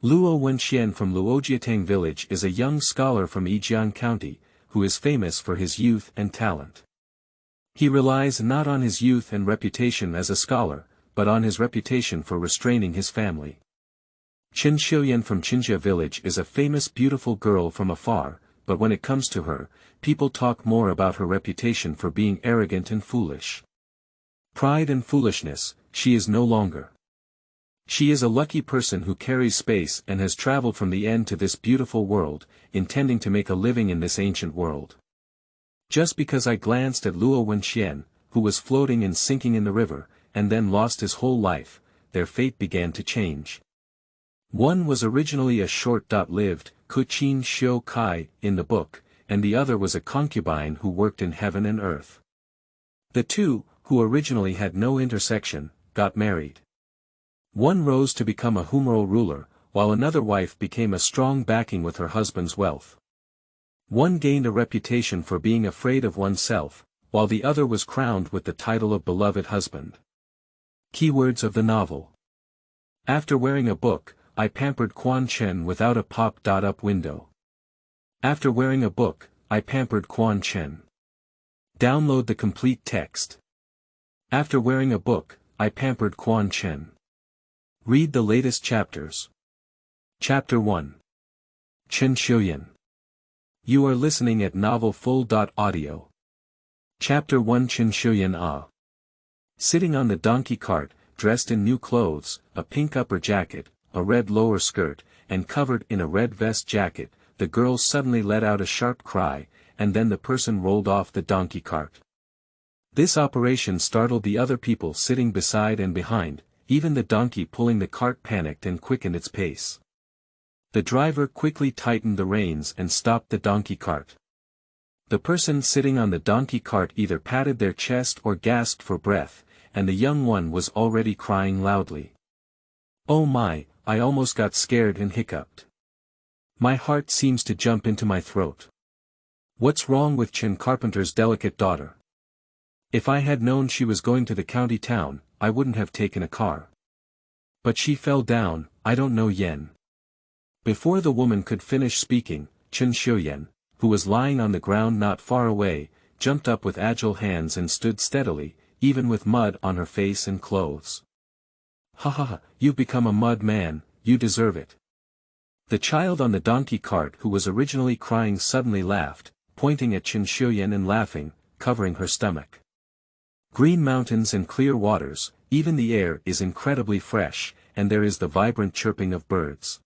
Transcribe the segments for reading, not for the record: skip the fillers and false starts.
Luo Wenqian from Luojiatang Village is a young scholar from Yijiang County, who is famous for his youth and talent. He relies not on his youth and reputation as a scholar, but on his reputation for restraining his family. Chen Xiuyan from Chenjia Village is a famous beautiful girl from afar, but when it comes to her, people talk more about her reputation for being arrogant and foolish. Pride and foolishness, she is no longer. She is a lucky person who carries space and has traveled from the end to this beautiful world, intending to make a living in this ancient world. Just because I glanced at Luo Wenqian, who was floating and sinking in the river, and then lost his whole life, their fate began to change. One was originally a short-lived, Chen Xiuyan in the book, and the other was a concubine who worked in heaven and earth. The two, who originally had no intersection, got married. One rose to become a humoral ruler, while another wife became a strong backing with her husband's wealth. One gained a reputation for being afraid of oneself, while the other was crowned with the title of beloved husband. Keywords of the novel. After wearing a book, I pampered Quan Chen without a pop-up window. After wearing a book, I pampered Quan Chen. Download the complete text. After wearing a book, I pampered Quan Chen. Read the latest chapters. Chapter 1. Chen Xiuyan. You are listening at novelfull.audio. Chapter 1. Chen Xiuyan. Sitting on the donkey cart, dressed in new clothes, a pink upper jacket, a red lower skirt, and covered in a red vest jacket, the girl suddenly let out a sharp cry, and then the person rolled off the donkey cart. This operation startled the other people sitting beside and behind. Even the donkey pulling the cart panicked and quickened its pace. The driver quickly tightened the reins and stopped the donkey cart. The person sitting on the donkey cart either patted their chest or gasped for breath, and the young one was already crying loudly. Oh my, I almost got scared and hiccuped. My heart seems to jump into my throat. What's wrong with Chen Carpenter's delicate daughter? If I had known she was going to the county town, I wouldn't have taken a car. But she fell down, I don't know yen. Before the woman could finish speaking, Chen Xiuyan, who was lying on the ground not far away, jumped up with agile hands and stood steadily, even with mud on her face and clothes. Ha ha ha, you've become a mud man, you deserve it. The child on the donkey cart who was originally crying suddenly laughed, pointing at Chen Xiuyan and laughing, covering her stomach. Green mountains and clear waters, even the air is incredibly fresh, and there is the vibrant chirping of birds.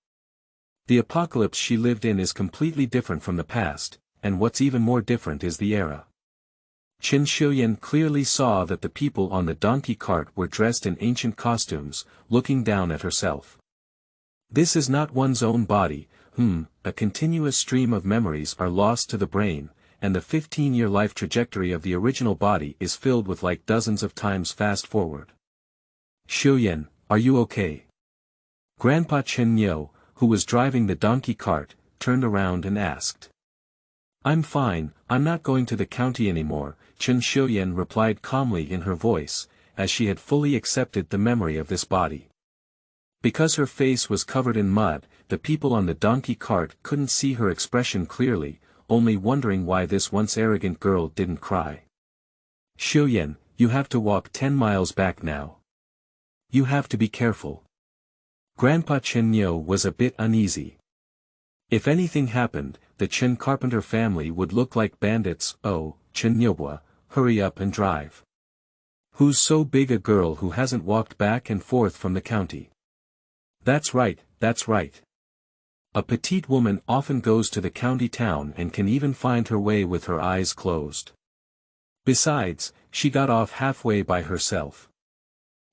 The apocalypse she lived in is completely different from the past, and what's even more different is the era. Chen Xiuyan clearly saw that the people on the donkey cart were dressed in ancient costumes, looking down at herself. This is not one's own body, a continuous stream of memories are lost to the brain, and the 15-year life trajectory of the original body is filled with like dozens of times fast forward. Xiuyan, are you okay? Grandpa Chen Yo, who was driving the donkey cart, turned around and asked. I'm fine, I'm not going to the county anymore, Chen Xiuyan replied calmly in her voice, as she had fully accepted the memory of this body. Because her face was covered in mud, the people on the donkey cart couldn't see her expression clearly, only wondering why this once arrogant girl didn't cry. Xiuyan, you have to walk 10 miles back now. You have to be careful. Grandpa Chen Yo was a bit uneasy. If anything happened, the Chen Carpenter family would look like bandits. Oh, Chen Nyobwa, hurry up and drive. Who's so big a girl who hasn't walked back and forth from the county? That's right, that's right. A petite woman often goes to the county town and can even find her way with her eyes closed. Besides, she got off halfway by herself.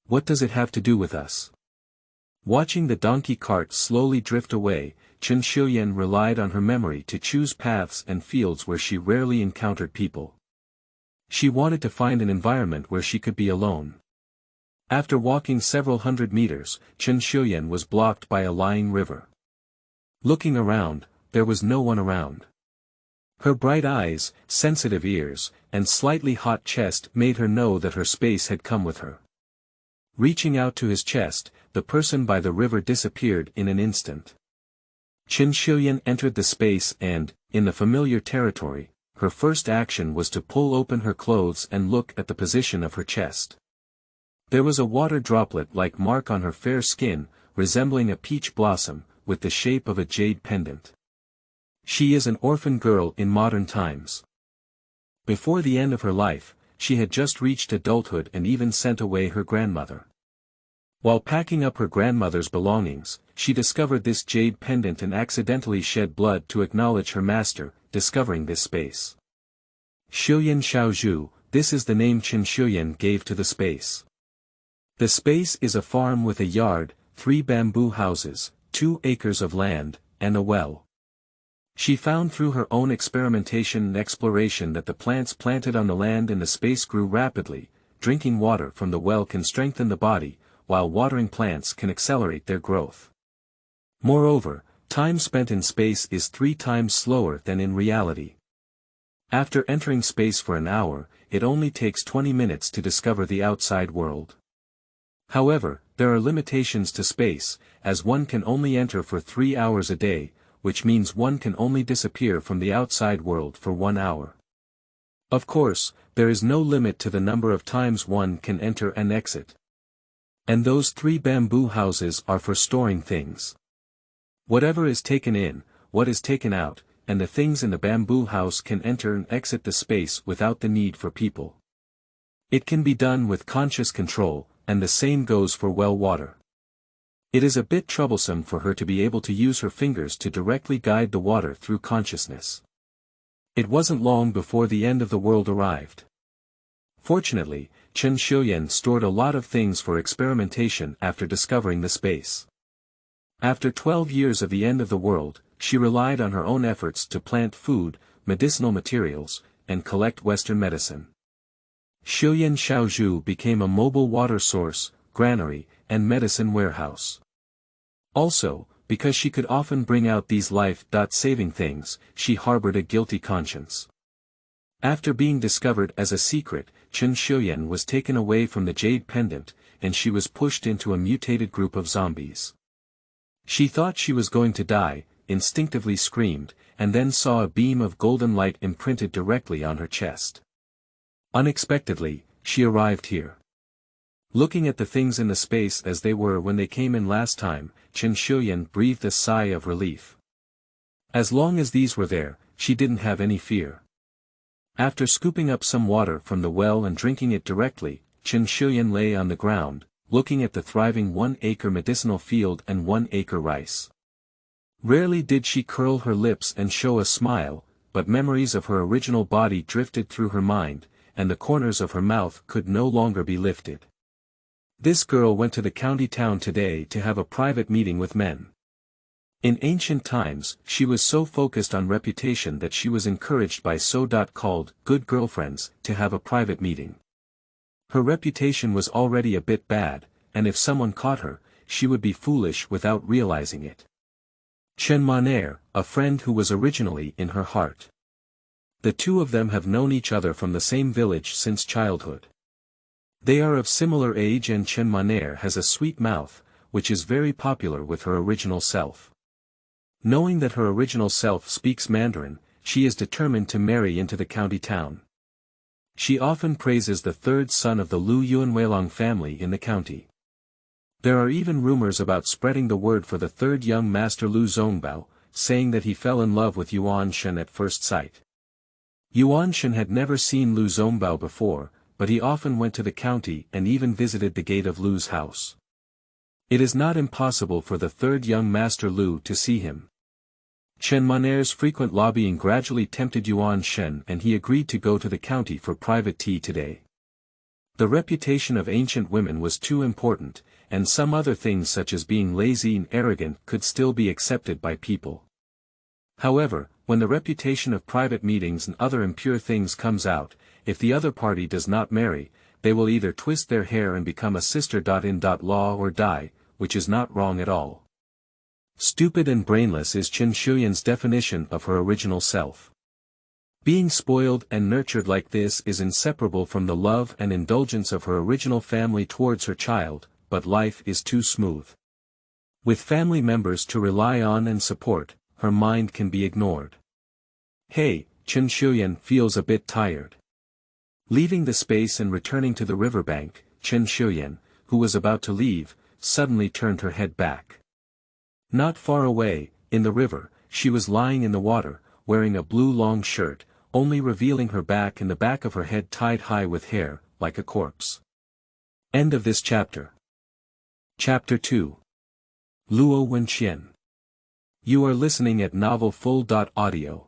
What does it have to do with us? Watching the donkey cart slowly drift away, Chen Xiuyan relied on her memory to choose paths and fields where she rarely encountered people. She wanted to find an environment where she could be alone. After walking several hundred meters, Chen Xiuyan was blocked by a lying river. Looking around, there was no one around. Her bright eyes, sensitive ears, and slightly hot chest made her know that her space had come with her. Reaching out to his chest, the person by the river disappeared in an instant. Chen Xiuyan entered the space and, in the familiar territory, her first action was to pull open her clothes and look at the position of her chest. There was a water droplet-like mark on her fair skin, resembling a peach blossom, with the shape of a jade pendant. She is an orphan girl in modern times. Before the end of her life, she had just reached adulthood and even sent away her grandmother. While packing up her grandmother's belongings, she discovered this jade pendant and accidentally shed blood to acknowledge her master, discovering this space. Xiuyan Xiaozhu, this is the name Chen Xiuyan gave to the space. The space is a farm with a yard, 3 bamboo houses, 2 acres of land, and a well. She found through her own experimentation and exploration that the plants planted on the land in the space grew rapidly. Drinking water from the well can strengthen the body, while watering plants can accelerate their growth. Moreover, time spent in space is 3 times slower than in reality. After entering space for an hour, it only takes 20 minutes to discover the outside world. However, there are limitations to space, as one can only enter for 3 hours a day, which means one can only disappear from the outside world for 1 hour. Of course, there is no limit to the number of times one can enter and exit. And those 3 bamboo houses are for storing things. Whatever is taken in, what is taken out, and the things in the bamboo house can enter and exit the space without the need for people. It can be done with conscious control, and the same goes for well water. It is a bit troublesome for her to be able to use her fingers to directly guide the water through consciousness. It wasn't long before the end of the world arrived. Fortunately, Chen Xiuyan stored a lot of things for experimentation after discovering the space. After 12 years of the end of the world, she relied on her own efforts to plant food, medicinal materials, and collect Western medicine. Xiuyan Xiaozhu became a mobile water source, granary, and medicine warehouse. Also, because she could often bring out these life-saving things, she harbored a guilty conscience. After being discovered as a secret, Chen Xiuyan was taken away from the jade pendant, and she was pushed into a mutated group of zombies. She thought she was going to die, instinctively screamed, and then saw a beam of golden light imprinted directly on her chest. Unexpectedly, she arrived here. Looking at the things in the space as they were when they came in last time, Chen Xiuyan breathed a sigh of relief. As long as these were there, she didn't have any fear. After scooping up some water from the well and drinking it directly, Chen Xiuyan lay on the ground, looking at the thriving 1-acre medicinal field and 1-acre rice. Rarely did she curl her lips and show a smile, but memories of her original body drifted through her mind, and the corners of her mouth could no longer be lifted. This girl went to the county town today to have a private meeting with men. In ancient times, she was so focused on reputation that she was encouraged by so-called good girlfriends to have a private meeting. Her reputation was already a bit bad, and if someone caught her, she would be foolish without realizing it. Chen Maner, a friend who was originally in her heart. The two of them have known each other from the same village since childhood. They are of similar age and Chen Maner has a sweet mouth, which is very popular with her original self. Knowing that her original self speaks Mandarin, she is determined to marry into the county town. She often praises the 3rd son of the Luojiatang family in the county. There are even rumors about spreading the word for the 3rd young master Lu Zongbao, saying that he fell in love with Yuan Shen at first sight. Yuan Shen had never seen Lu Zongbao before, but he often went to the county and even visited the gate of Lu's house. It is not impossible for the 3rd young master Lu to see him. Chen Maner's frequent lobbying gradually tempted Yuan Shen and he agreed to go to the county for private tea today. The reputation of ancient women was too important, and some other things such as being lazy and arrogant could still be accepted by people. However, when the reputation of private meetings and other impure things comes out, if the other party does not marry, they will either twist their hair and become a sister-in-law or die, which is not wrong at all. Stupid and brainless is Chen Xiuyan's definition of her original self. Being spoiled and nurtured like this is inseparable from the love and indulgence of her original family towards her child, but life is too smooth. With family members to rely on and support, her mind can be ignored. Hey, Chen Xiuyan feels a bit tired. Leaving the space and returning to the riverbank, Chen Xiuyan, who was about to leave, suddenly turned her head back. Not far away, in the river, she was lying in the water, wearing a blue long shirt, only revealing her back and the back of her head tied high with hair, like a corpse. End of this chapter. Chapter 2. Luo Wenqian. You are listening at novelfull.audio.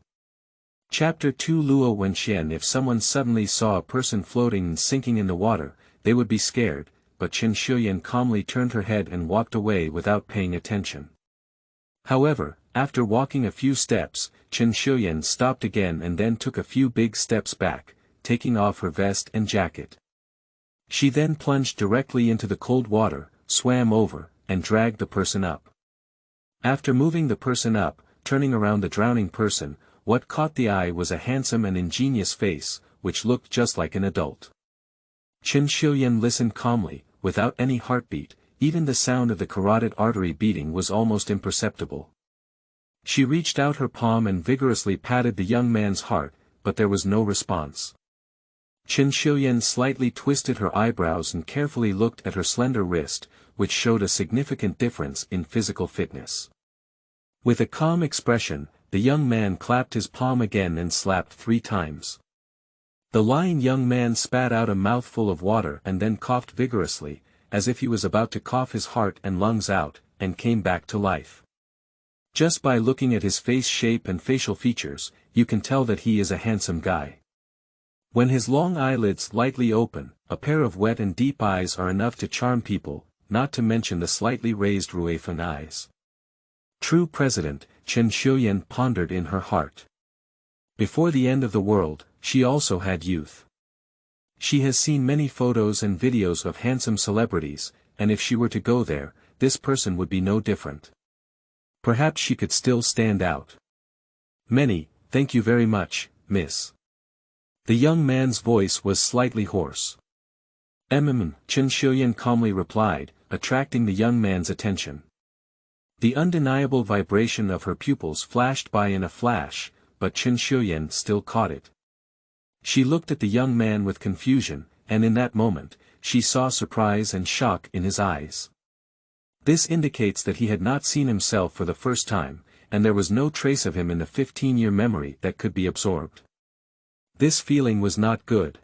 Chapter 2. Luo Wenqian. If someone suddenly saw a person floating and sinking in the water, they would be scared, but Chen Xiuyan calmly turned her head and walked away without paying attention. However, after walking a few steps, Chen Xiuyan stopped again and then took a few big steps back, taking off her vest and jacket. She then plunged directly into the cold water, swam over, and dragged the person up. After moving the person up, turning around the drowning person, what caught the eye was a handsome and ingenious face, which looked just like an adult. Chen Xiuyan listened calmly, without any heartbeat, even the sound of the carotid artery beating was almost imperceptible. She reached out her palm and vigorously patted the young man's heart, but there was no response. Chen Xiuyan slightly twisted her eyebrows and carefully looked at her slender wrist, which showed a significant difference in physical fitness. With a calm expression, the young man clapped his palm again and slapped 3 times. The lying young man spat out a mouthful of water and then coughed vigorously, as if he was about to cough his heart and lungs out, and came back to life. Just by looking at his face shape and facial features, you can tell that he is a handsome guy. When his long eyelids lightly open, a pair of wet and deep eyes are enough to charm people, not to mention the slightly raised Ruifan eyes. True President, Chen Xiuyan pondered in her heart. Before the end of the world, she also had youth. She has seen many photos and videos of handsome celebrities, and if she were to go there, this person would be no different. Perhaps she could still stand out. Many, thank you very much, miss. The young man's voice was slightly hoarse. Chen Xiuyan calmly replied, attracting the young man's attention. The undeniable vibration of her pupils flashed by in a flash, but Chen Xiuyan still caught it. She looked at the young man with confusion, and in that moment, she saw surprise and shock in his eyes. This indicates that he had not seen himself for the first time, and there was no trace of him in the 15-year memory that could be absorbed. This feeling was not good.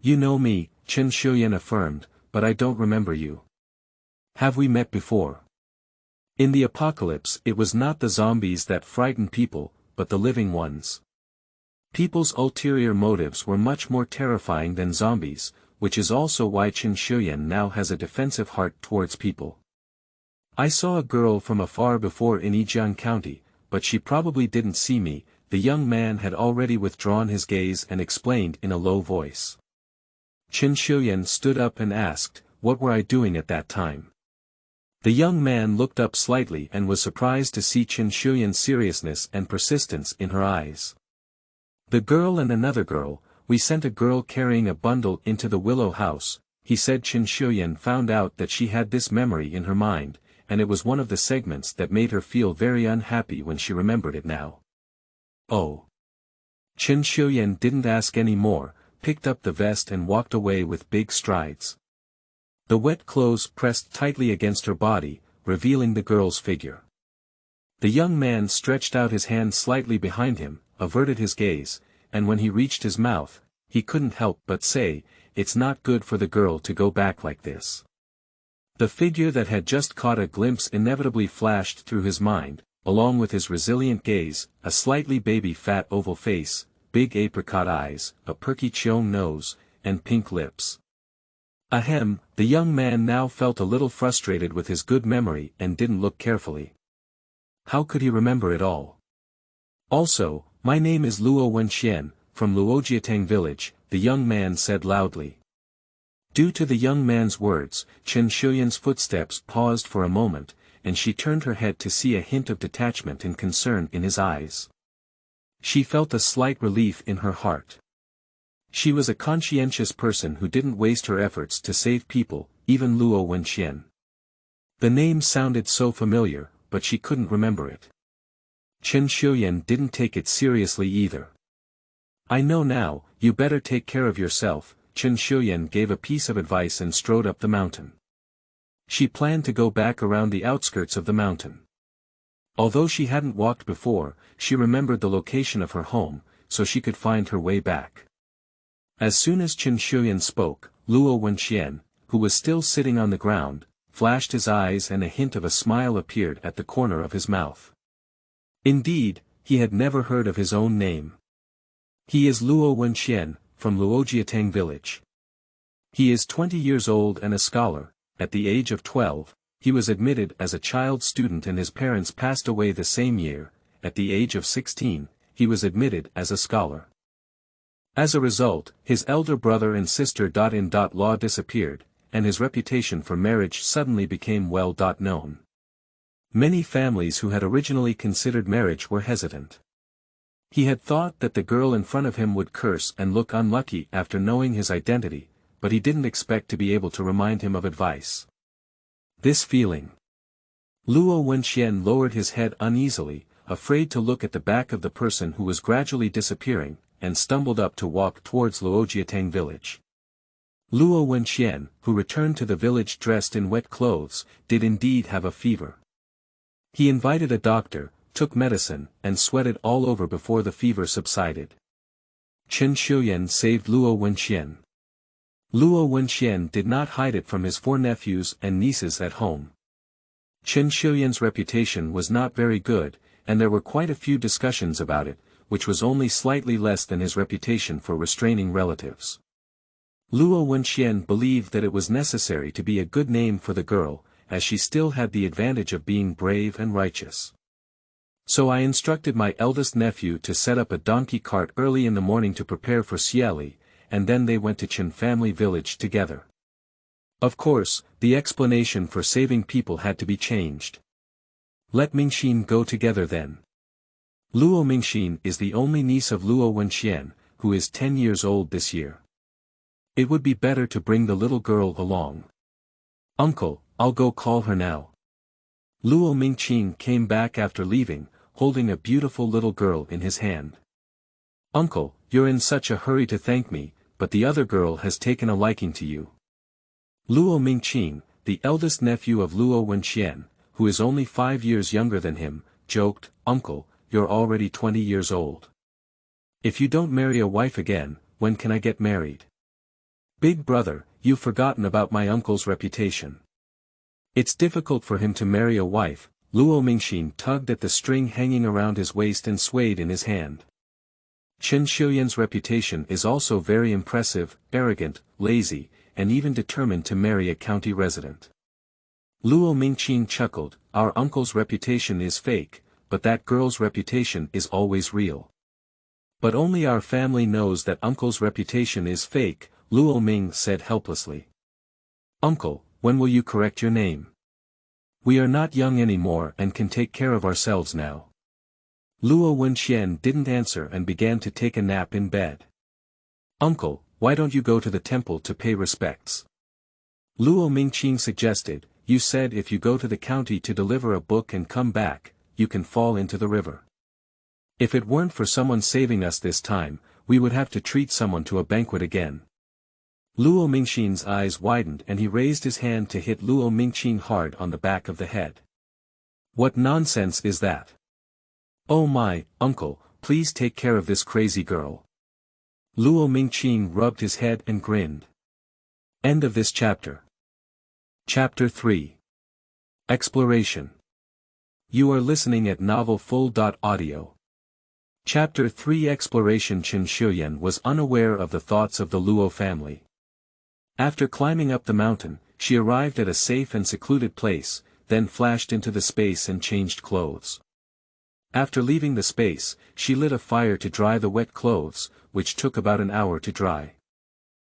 You know me, Chen Xiuyan affirmed, but I don't remember you. Have we met before? In the apocalypse it was not the zombies that frightened people, but the living ones. People's ulterior motives were much more terrifying than zombies, which is also why Chen Xiuyan now has a defensive heart towards people. I saw a girl from afar before in Yijiang County, but she probably didn't see me. The young man had already withdrawn his gaze and explained in a low voice. Chen Xiuyan stood up and asked, what were I doing at that time? The young man looked up slightly and was surprised to see Chen Xiuyan's seriousness and persistence in her eyes. The girl and another girl, we sent a girl carrying a bundle into the willow house, he said. Chen Xiuyan found out that she had this memory in her mind, and it was one of the segments that made her feel very unhappy when she remembered it now. Oh. Chen Xiuyan didn't ask any more, picked up the vest and walked away with big strides. The wet clothes pressed tightly against her body, revealing the girl's figure. The young man stretched out his hand slightly behind him, averted his gaze, and when he reached his mouth, he couldn't help but say, it's not good for the girl to go back like this. The figure that had just caught a glimpse inevitably flashed through his mind, along with his resilient gaze, a slightly baby-fat oval face, big apricot eyes, a perky cheong nose, and pink lips. Ahem, the young man now felt a little frustrated with his good memory and didn't look carefully. How could he remember it all? Also, my name is Luo Wenqian, from Luojiatang Village, the young man said loudly. Due to the young man's words, Chen Xiuyan's footsteps paused for a moment, and she turned her head to see a hint of detachment and concern in his eyes. She felt a slight relief in her heart. She was a conscientious person who didn't waste her efforts to save people, even Luo Wenqian. The name sounded so familiar, but she couldn't remember it. Chen Xiuyan didn't take it seriously either. I know now, you better take care of yourself, Chen Xiuyan gave a piece of advice and strode up the mountain. She planned to go back around the outskirts of the mountain. Although she hadn't walked before, she remembered the location of her home, so she could find her way back. As soon as Chen Xiuyan spoke, Luo Wenqian, who was still sitting on the ground, flashed his eyes and a hint of a smile appeared at the corner of his mouth. Indeed, he had never heard of his own name. He is Luo Wenqian, from Luojiatang Village. He is 20 years old and a scholar. At the age of 12, he was admitted as a child student and his parents passed away the same year. At the age of 16, he was admitted as a scholar. As a result, his elder brother and sister-in-law disappeared, and his reputation for marriage suddenly became well known. Many families who had originally considered marriage were hesitant. He had thought that the girl in front of him would curse and look unlucky after knowing his identity, but he didn't expect to be able to remind him of advice. This feeling. Luo Wenqian lowered his head uneasily, afraid to look at the back of the person who was gradually disappearing, and stumbled up to walk towards Luojiatang Village. Luo Wenqian, who returned to the village dressed in wet clothes, did indeed have a fever. He invited a doctor, took medicine, and sweated all over before the fever subsided. Chen Xiuyan saved Luo Wenqian. Luo Wenqian did not hide it from his 4 nephews and nieces at home. Chen Xiuyan's reputation was not very good, and there were quite a few discussions about it, which was only slightly less than his reputation for restraining relatives. Luo Wenqian believed that it was necessary to be a good name for the girl, as she still had the advantage of being brave and righteous. So I instructed my eldest nephew to set up a donkey cart early in the morning to prepare for Xieli, and then they went to Chen family village together. Of course, the explanation for saving people had to be changed. Let Mingxin go together then. Luo Mingxin is the only niece of Luo Wenqian, who is 10 years old this year. It would be better to bring the little girl along. Uncle, I'll go call her now. Luo Mingxin came back after leaving, holding a beautiful little girl in his hand. Uncle, you're in such a hurry to thank me, but the other girl has taken a liking to you. Luo Mingxin, the eldest nephew of Luo Wenqian, who is only 5 years younger than him, joked, Uncle, you're already 20 years old. If you don't marry a wife again, when can I get married? Big brother, you've forgotten about my uncle's reputation. It's difficult for him to marry a wife. Luo Mingxin tugged at the string hanging around his waist and swayed in his hand. Chen Xiuyan's reputation is also very impressive, arrogant, lazy, and even determined to marry a county resident. Luo Mingxin chuckled, our uncle's reputation is fake, but that girl's reputation is always real. But only our family knows that uncle's reputation is fake, Luo Ming said helplessly. Uncle, when will you correct your name? We are not young anymore and can take care of ourselves now. Luo Wenqian didn't answer and began to take a nap in bed. Uncle, why don't you go to the temple to pay respects? Luo Mingxin suggested, you said if you go to the county to deliver a book and come back, you can fall into the river. If it weren't for someone saving us this time, we would have to treat someone to a banquet again. Luo Mingxin's eyes widened and he raised his hand to hit Luo Mingxin hard on the back of the head. What nonsense is that? Oh my, uncle, please take care of this crazy girl. Luo Mingxin rubbed his head and grinned. End of this chapter. Chapter 3. Exploration. You are listening at novelfull.audio. Chapter 3 Exploration. Chen Xiuyan was unaware of the thoughts of the Luo family. After climbing up the mountain, she arrived at a safe and secluded place, then flashed into the space and changed clothes. After leaving the space, she lit a fire to dry the wet clothes, which took about an hour to dry.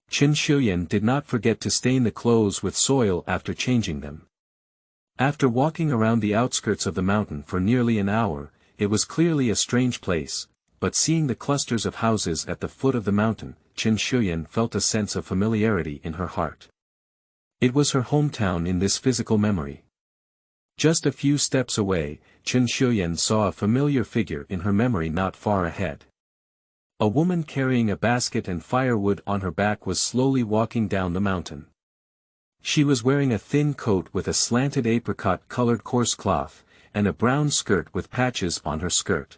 Chen Xiuyan did not forget to stain the clothes with soil after changing them. After walking around the outskirts of the mountain for nearly an hour, it was clearly a strange place, but seeing the clusters of houses at the foot of the mountain, Chen Xiuyan felt a sense of familiarity in her heart. It was her hometown in this physical memory. Just a few steps away, Chen Xiuyan saw a familiar figure in her memory not far ahead. A woman carrying a basket and firewood on her back was slowly walking down the mountain. She was wearing a thin coat with a slanted apricot-colored coarse cloth, and a brown skirt with patches on her skirt.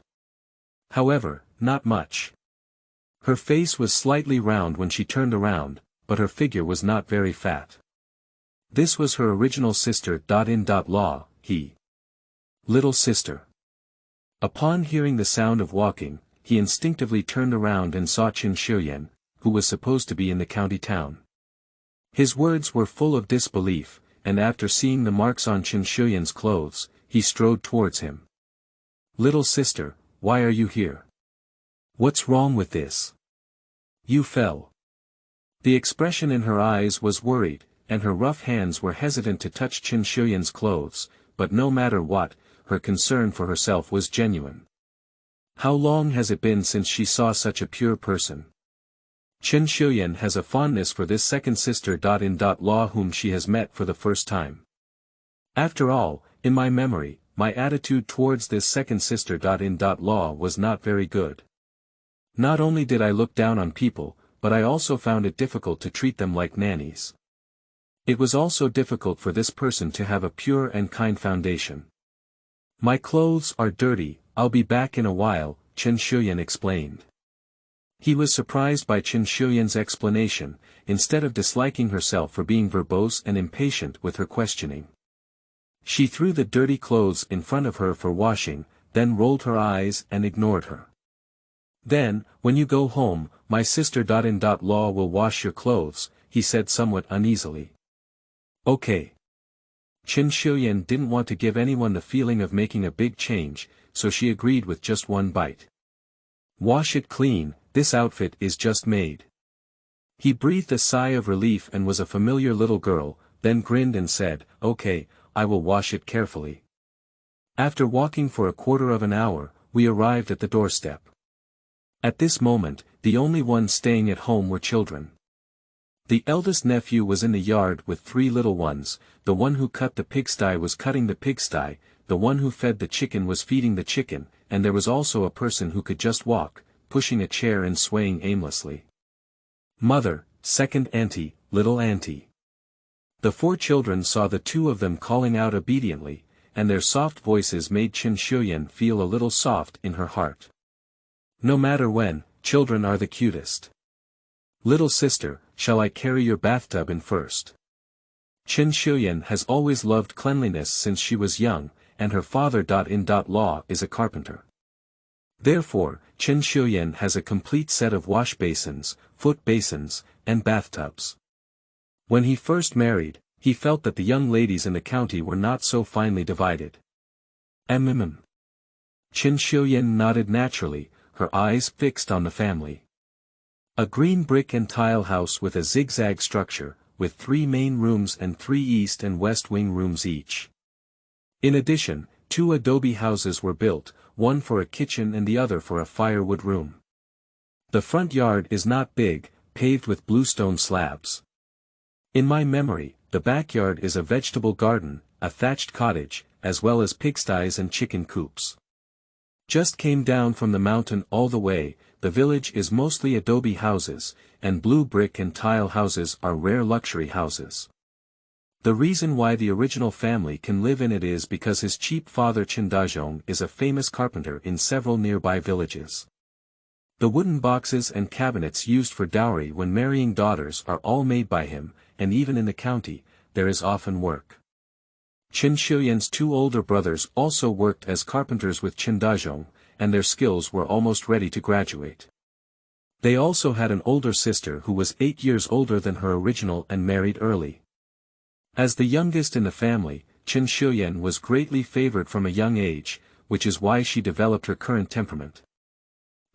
However, not much. Her face was slightly round when she turned around, but her figure was not very fat. This was her original sister. Law, he. Little sister. Upon hearing the sound of walking, he instinctively turned around and saw Chen Xiuyan, who was supposed to be in the county town. His words were full of disbelief, and after seeing the marks on Chen Xiuyan's clothes, he strode towards him. Little sister, why are you here? What's wrong with this? You fell. The expression in her eyes was worried, and her rough hands were hesitant to touch Chen Xiuyan's clothes, but no matter what, her concern for herself was genuine. How long has it been since she saw such a pure person? Chen Xiuyan has a fondness for this second sister. Law whom she has met for the first time. After all, in my memory, my attitude towards this second sister. Law was not very good. Not only did I look down on people, but I also found it difficult to treat them like nannies. It was also difficult for this person to have a pure and kind foundation. My clothes are dirty, I'll be back in a while, Chen Xiuyan explained. He was surprised by Chen Xiuyan's explanation, instead of disliking herself for being verbose and impatient with her questioning. She threw the dirty clothes in front of her for washing, then rolled her eyes and ignored her. Then, when you go home, my sister. Law will wash your clothes, he said somewhat uneasily. Okay. Chen Xiuyan didn't want to give anyone the feeling of making a big change, so she agreed with just one bite. Wash it clean, this outfit is just made. He breathed a sigh of relief and was a familiar little girl, then grinned and said, okay, I will wash it carefully. After walking for a quarter of an hour, we arrived at the doorstep. At this moment, the only ones staying at home were children. The eldest nephew was in the yard with 3 little ones, the one who cut the pigsty was cutting the pigsty, the one who fed the chicken was feeding the chicken, and there was also a person who could just walk, pushing a chair and swaying aimlessly. Mother, second auntie, little auntie. The 4 children saw the 2 of them calling out obediently, and their soft voices made Chen Xiuyan feel a little soft in her heart. No matter when, children are the cutest. Little sister, shall I carry your bathtub in first? Chen Xiuyan has always loved cleanliness since she was young, and her father. Law is a carpenter. Therefore, Chen Xiuyan has a complete set of wash basins, foot basins, and bathtubs. When he first married, he felt that the young ladies in the county were not so finely divided. Chen Xiuyan nodded naturally, her eyes fixed on the family. A green brick and tile house with a zigzag structure, with 3 main rooms and 3 east and west wing rooms each. In addition, 2 adobe houses were built, one for a kitchen and the other for a firewood room. The front yard is not big, paved with bluestone slabs. In my memory, the backyard is a vegetable garden, a thatched cottage, as well as pigsties and chicken coops. Just came down from the mountain all the way, the village is mostly adobe houses, and blue brick and tile houses are rare luxury houses. The reason why the original family can live in it is because his cheap father Chen Dazhong is a famous carpenter in several nearby villages. The wooden boxes and cabinets used for dowry when marrying daughters are all made by him, and even in the county, there is often work. Chen Xiuyan's 2 older brothers also worked as carpenters with Chen Dazhong, and their skills were almost ready to graduate. They also had an older sister who was 8 years older than her original and married early. As the youngest in the family, Chen Xiuyan was greatly favored from a young age, which is why she developed her current temperament.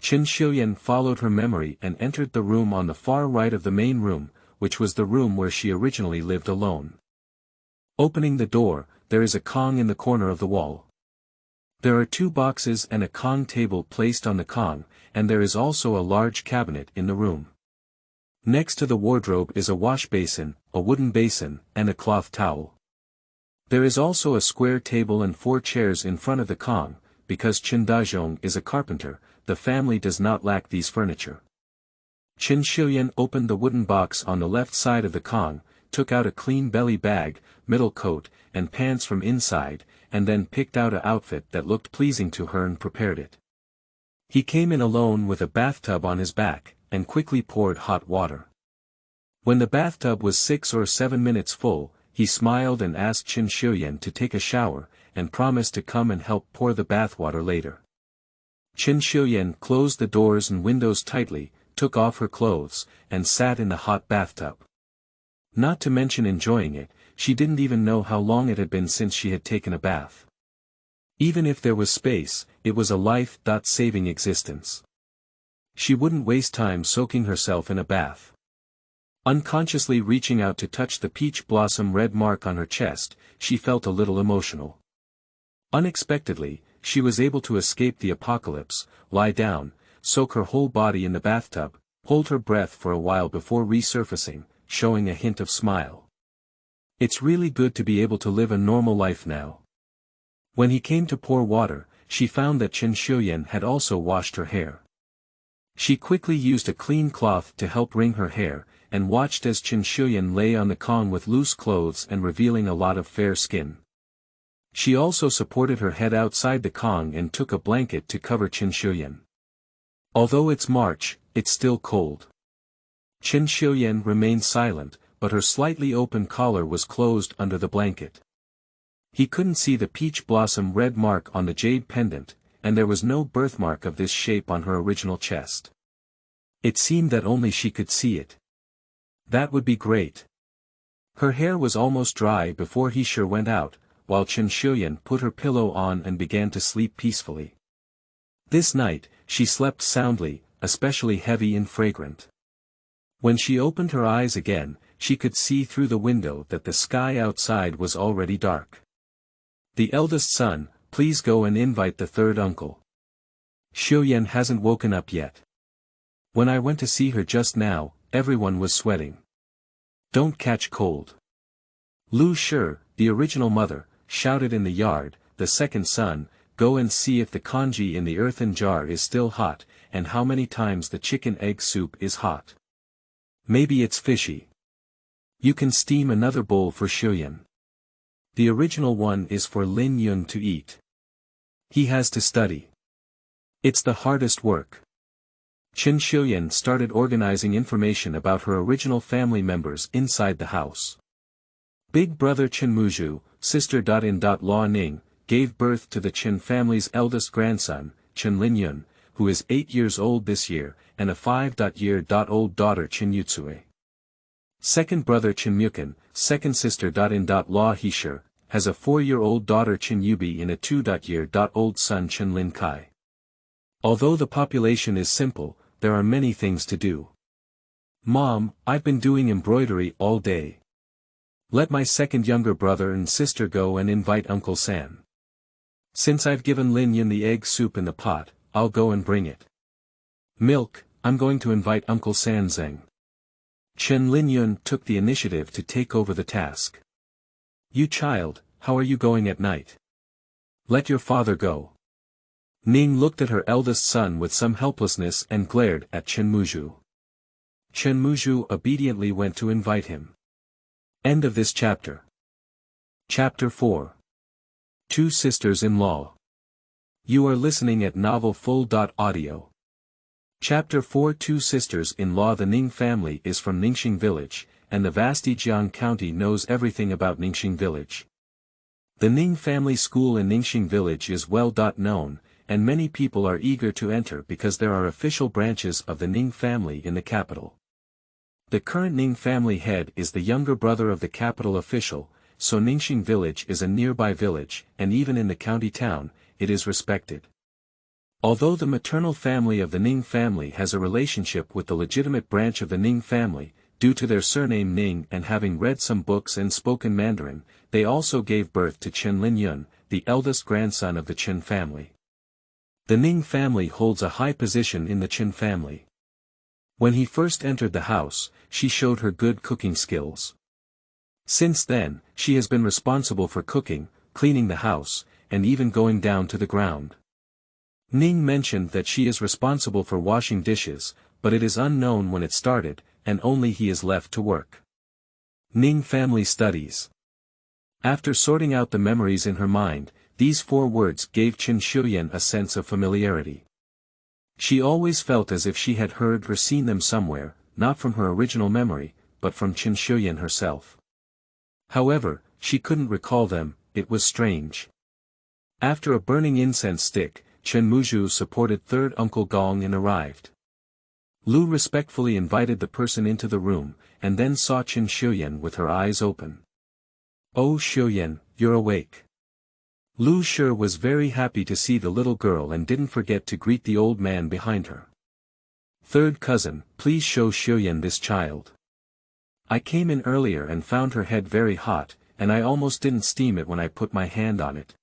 Chen Xiuyan followed her memory and entered the room on the far right of the main room, which was the room where she originally lived alone. Opening the door, there is a Kong in the corner of the wall. There are 2 boxes and a Kong table placed on the Kong, and there is also a large cabinet in the room. Next to the wardrobe is a wash basin, a wooden basin, and a cloth towel. There is also a square table and 4 chairs in front of the Kong. Because Chen Dazhong is a carpenter, the family does not lack these furniture. Chen Xiuyan opened the wooden box on the left side of the Kong, took out a clean belly bag, middle coat, and pants from inside, and then picked out an outfit that looked pleasing to her and prepared it. He came in alone with a bathtub on his back, and quickly poured hot water. When the bathtub was 6 or 7 minutes full, he smiled and asked Chen Xiuyan to take a shower, and promised to come and help pour the bathwater later. Chen Xiuyan closed the doors and windows tightly, took off her clothes, and sat in the hot bathtub. Not to mention enjoying it, she didn't even know how long it had been since she had taken a bath. Even if there was space, it was a life-saving existence. She wouldn't waste time soaking herself in a bath. Unconsciously reaching out to touch the peach blossom red mark on her chest, she felt a little emotional. Unexpectedly, she was able to escape the apocalypse, lie down, soak her whole body in the bathtub, hold her breath for a while before resurfacing, showing a hint of smile. It's really good to be able to live a normal life now. When he came to pour water, she found that Chen Xiuyan had also washed her hair. She quickly used a clean cloth to help wring her hair, and watched as Chen Xiuyan lay on the Kong with loose clothes and revealing a lot of fair skin. She also supported her head outside the Kong and took a blanket to cover Chen Xiuyan. Although it's March, it's still cold. Chen Xiuyan remained silent, but her slightly open collar was closed under the blanket. He couldn't see the peach blossom red mark on the jade pendant, and there was no birthmark of this shape on her original chest. It seemed that only she could see it. That would be great. Her hair was almost dry before he sure went out, while Chen Xiuyan put her pillow on and began to sleep peacefully. This night, she slept soundly, especially heavy and fragrant. When she opened her eyes again, she could see through the window that the sky outside was already dark. The eldest son, please go and invite the third uncle. Xiuyan hasn't woken up yet. When I went to see her just now, everyone was sweating. Don't catch cold. Lu Shi, the original mother, shouted in the yard, the second son, go and see if the congee in the earthen jar is still hot, and how many times the chicken egg soup is hot. Maybe it's fishy. You can steam another bowl for Xiuyan. The original one is for Lin Yun to eat. He has to study. It's the hardest work. Chen Xiuyan started organizing information about her original family members inside the house. Big brother Chen Muzhu, sister Luo Ning, gave birth to the Chen family's eldest grandson, Chen Linyun, who is 8 years old this year, and a 5-year-old daughter Chen Yutsue. Second brother Chen Mukan, second sister Luo Hishir, has a 4-year-old daughter Chen Yubi and a 2-year-old son Chen Lin Kai. Although the population is simple, there are many things to do. Mom, I've been doing embroidery all day. Let my second younger brother and sister go and invite Uncle San. Since I've given Lin Yun the egg soup in the pot, I'll go and bring it. Milk, I'm going to invite Uncle San Zeng. Chen Linyun took the initiative to take over the task. You child, how are you going at night? Let your father go. Ning looked at her eldest son with some helplessness and glared at Chen Muzhu. Chen Muzhu obediently went to invite him. End of this chapter. Chapter 4. Two Sisters-in-Law. You are listening at novelfull.audio. Chapter 4. Two Sisters-in-Law. The Ning family is from Ningxing Village, and the vast Yijiang County knows everything about Ningxing Village. The Ning family school in Ningxing Village is well known, and many people are eager to enter because there are official branches of the Ning family in the capital. The current Ning family head is the younger brother of the capital official, so Ningxing Village is a nearby village, and even in the county town, it is respected. Although the maternal family of the Ning family has a relationship with the legitimate branch of the Ning family, due to their surname Ning and having read some books and spoken Mandarin, they also gave birth to Chen Linyun, the eldest grandson of the Chen family. The Ning family holds a high position in the Chen family. When he first entered the house, she showed her good cooking skills. Since then, she has been responsible for cooking, cleaning the house, and even going down to the ground. Ning mentioned that she is responsible for washing dishes, but it is unknown when it started, and only he is left to work. Ning family studies. After sorting out the memories in her mind, these 4 words gave Chen Xiuyan a sense of familiarity. She always felt as if she had heard or seen them somewhere, not from her original memory, but from Chen Xiuyan herself. However, she couldn't recall them. It was strange. After a burning incense stick, Chen Muzhu supported third Uncle Gong and arrived. Lu respectfully invited the person into the room, and then saw Chen Xiuyan with her eyes open. "Oh Xiuyan, you're awake." Lu Shi was very happy to see the little girl and didn't forget to greet the old man behind her. "Third cousin, please show Xiuyan this child. I came in earlier and found her head very hot, and I almost didn't steam it when I put my hand on it."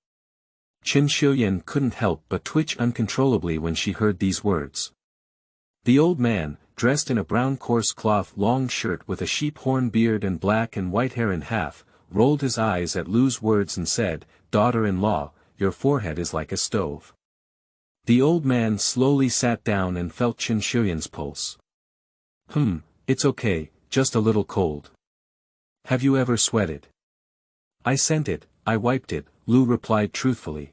Chen Xiuyan couldn't help but twitch uncontrollably when she heard these words. The old man, dressed in a brown coarse cloth long shirt with a sheep horn beard and black and white hair in half, rolled his eyes at Lu's words and said, "Daughter-in-law, your forehead is like a stove." The old man slowly sat down and felt Chen Xiuyan's pulse. It's okay, just a little cold." "Have you ever sweated?" "I sent it, I wiped it," Lu replied truthfully.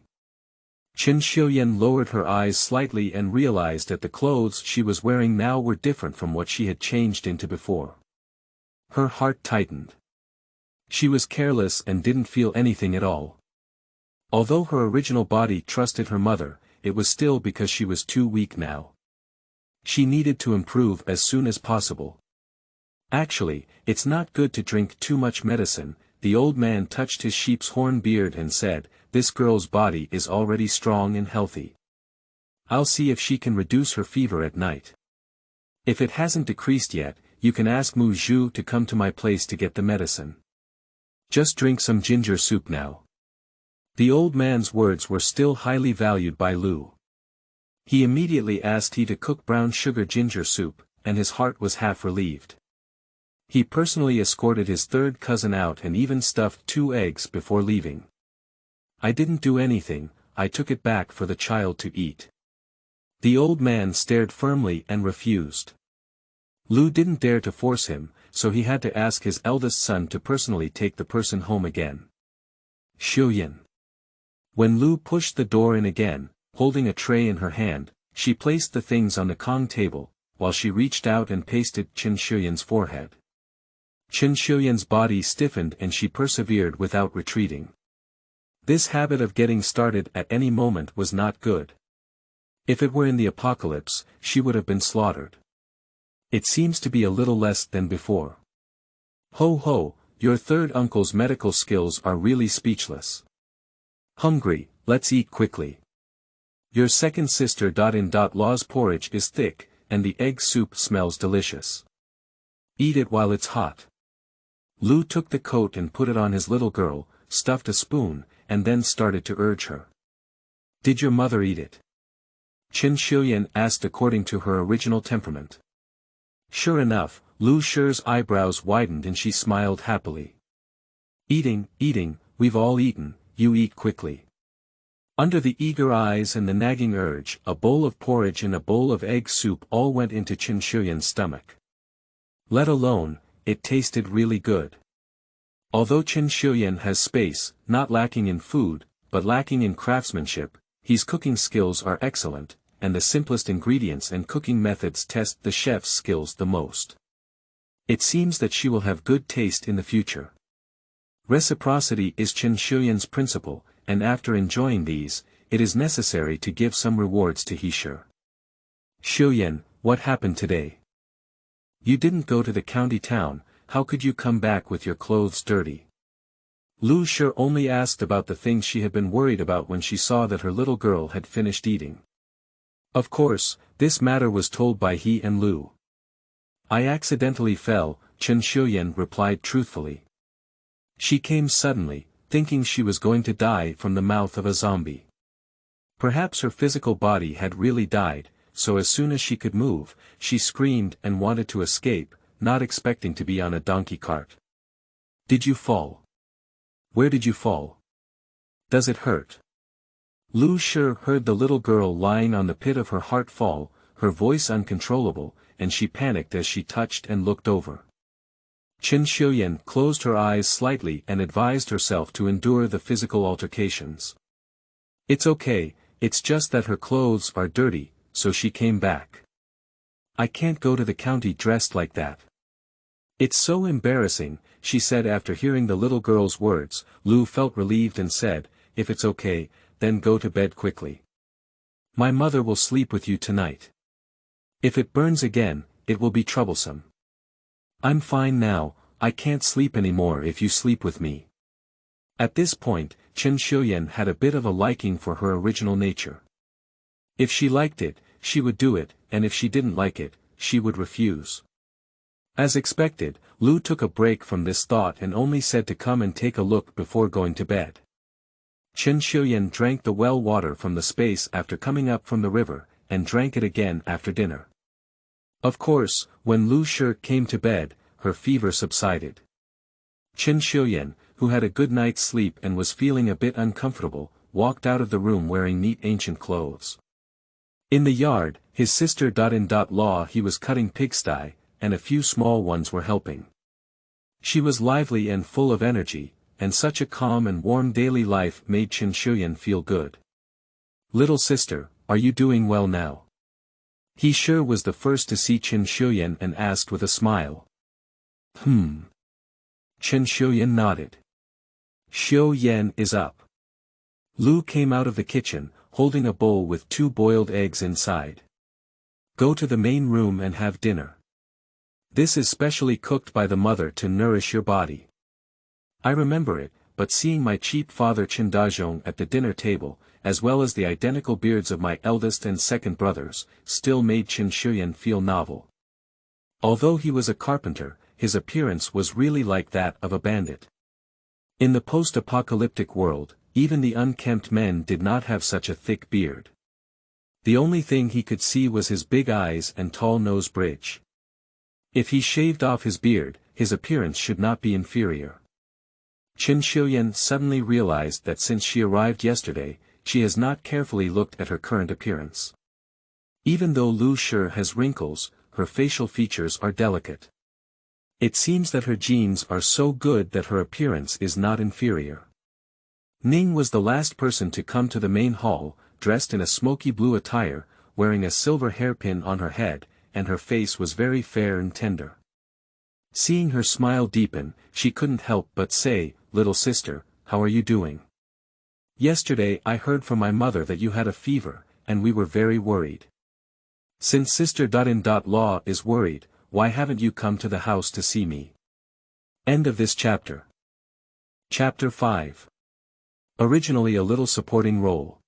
Chen Xiuyan lowered her eyes slightly and realized that the clothes she was wearing now were different from what she had changed into before. Her heart tightened. She was careless and didn't feel anything at all. Although her original body trusted her mother, it was still because she was too weak now. She needed to improve as soon as possible. "Actually, it's not good to drink too much medicine." The old man touched his sheep's horn beard and said, "This girl's body is already strong and healthy. I'll see if she can reduce her fever at night. If it hasn't decreased yet, you can ask Mu Zhu to come to my place to get the medicine. Just drink some ginger soup now." The old man's words were still highly valued by Lu. He immediately asked he to cook brown sugar ginger soup, and his heart was half relieved. He personally escorted his third cousin out and even stuffed 2 eggs before leaving. "I didn't do anything, I took it back for the child to eat." The old man stared firmly and refused. Lu didn't dare to force him, so he had to ask his eldest son to personally take the person home again. "Xiuyan." When Lu pushed the door in again, holding a tray in her hand, she placed the things on the Kong table, while she reached out and pasted Chen Xiuyan's forehead. Chen Xiuyan's body stiffened and she persevered without retreating. This habit of getting started at any moment was not good. If it were in the apocalypse, she would have been slaughtered. It seems to be a little less than before. "Ho ho, your third uncle's medical skills are really speechless. Hungry, let's eat quickly. Your second sister Law's porridge is thick, and the egg soup smells delicious. Eat it while it's hot." Lu took the coat and put it on his little girl, stuffed a spoon, and then started to urge her. "Did your mother eat it?" Chen Xiuyan asked according to her original temperament. Sure enough, Lu Shi's eyebrows widened and she smiled happily. Eating, we've all eaten, you eat quickly." Under the eager eyes and the nagging urge, a bowl of porridge and a bowl of egg soup all went into Chen Xiuyan's stomach. Let alone, it tasted really good. Although Chen Xiuyan has space, not lacking in food, but lacking in craftsmanship, his cooking skills are excellent, and the simplest ingredients and cooking methods test the chef's skills the most. It seems that she will have good taste in the future. Reciprocity is Chen Xiuyan's principle, and after enjoying these, it is necessary to give some rewards to Shi. "Xiuyan, what happened today? You didn't go to the county town, how could you come back with your clothes dirty?" Lu Shi only asked about the things she had been worried about when she saw that her little girl had finished eating. Of course, this matter was told by he and Lu. "I accidentally fell," Chen Xiuyan replied truthfully. "She came suddenly, thinking she was going to die from the mouth of a zombie. Perhaps her physical body had really died, so as soon as she could move, she screamed and wanted to escape, not expecting to be on a donkey cart. Did you fall? Where did you fall? Does it hurt? Lu Shi heard the little girl lying on the pit of her heart fall, her voice uncontrollable, and she panicked as she touched and looked over. Chen Xiuyan closed her eyes slightly and advised herself to endure the physical altercations. It's okay, it's just that her clothes are dirty, so she came back. I can't go to the county dressed like that. It's so embarrassing, she said after hearing the little girl's words. Lu felt relieved and said, if it's okay, then go to bed quickly. My mother will sleep with you tonight. If it burns again, it will be troublesome. I'm fine now, I can't sleep anymore if you sleep with me. At this point, Chen Xiuyan had a bit of a liking for her original nature. If she liked it, she would do it, and if she didn't like it, she would refuse. As expected, Lu took a break from this thought and only said to come and take a look before going to bed. Chen Xiuyan drank the well water from the space after coming up from the river, and drank it again after dinner. Of course, when Lu Shi came to bed, her fever subsided. Chen Xiuyan, who had a good night's sleep and was feeling a bit uncomfortable, walked out of the room wearing neat ancient clothes. In the yard, his sister-in-law he was cutting pigsty, and a few small ones were helping. She was lively and full of energy, and such a calm and warm daily life made Chen Xiuyan feel good. Little sister, are you doing well now? He sure was the first to see Chen Xiuyan and asked with a smile. Chen Xiuyan nodded. Xiuyan is up. Lu came out of the kitchen, holding a bowl with 2 boiled eggs inside. Go to the main room and have dinner. This is specially cooked by the mother to nourish your body. I remember it, but seeing my cheap father Chen Dazhong at the dinner table, as well as the identical beards of my eldest and second brothers, still made Chen Xiuyan feel novel. Although he was a carpenter, his appearance was really like that of a bandit. In the post-apocalyptic world, even the unkempt men did not have such a thick beard. The only thing he could see was his big eyes and tall nose bridge. If he shaved off his beard, his appearance should not be inferior. Chen Xiuyan suddenly realized that since she arrived yesterday, she has not carefully looked at her current appearance. Even though Lu Shi has wrinkles, her facial features are delicate. It seems that her genes are so good that her appearance is not inferior. Ning was the last person to come to the main hall, dressed in a smoky blue attire, wearing a silver hairpin on her head, and her face was very fair and tender. Seeing her smile deepen, she couldn't help but say, little sister, how are you doing? Yesterday I heard from my mother that you had a fever, and we were very worried. Since sister-in-law is worried, why haven't you come to the house to see me? End of this chapter. Chapter 5. Originally a little supporting role.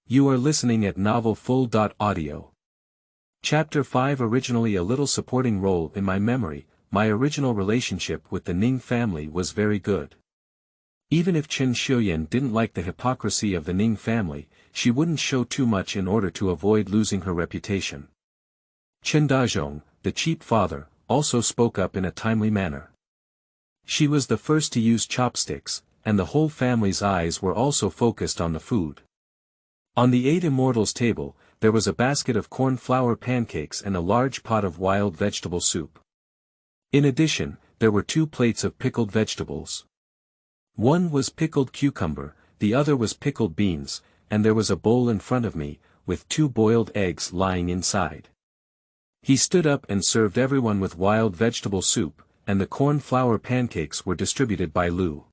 You are listening at novelfull.audio. Chapter 5. Originally a little supporting role. In my memory, my original relationship with the Ning family was very good. Even if Chen Xiuyan didn't like the hypocrisy of the Ning family, she wouldn't show too much in order to avoid losing her reputation. Chen Dazhong, the cheap father, also spoke up in a timely manner. She was the first to use chopsticks, and the whole family's eyes were also focused on the food. On the 8 immortals' table, there was a basket of corn-flour pancakes and a large pot of wild vegetable soup. In addition, there were 2 plates of pickled vegetables. One was pickled cucumber, the other was pickled beans, and there was a bowl in front of me, with 2 boiled eggs lying inside. He stood up and served everyone with wild vegetable soup, and the corn-flour pancakes were distributed by Lu.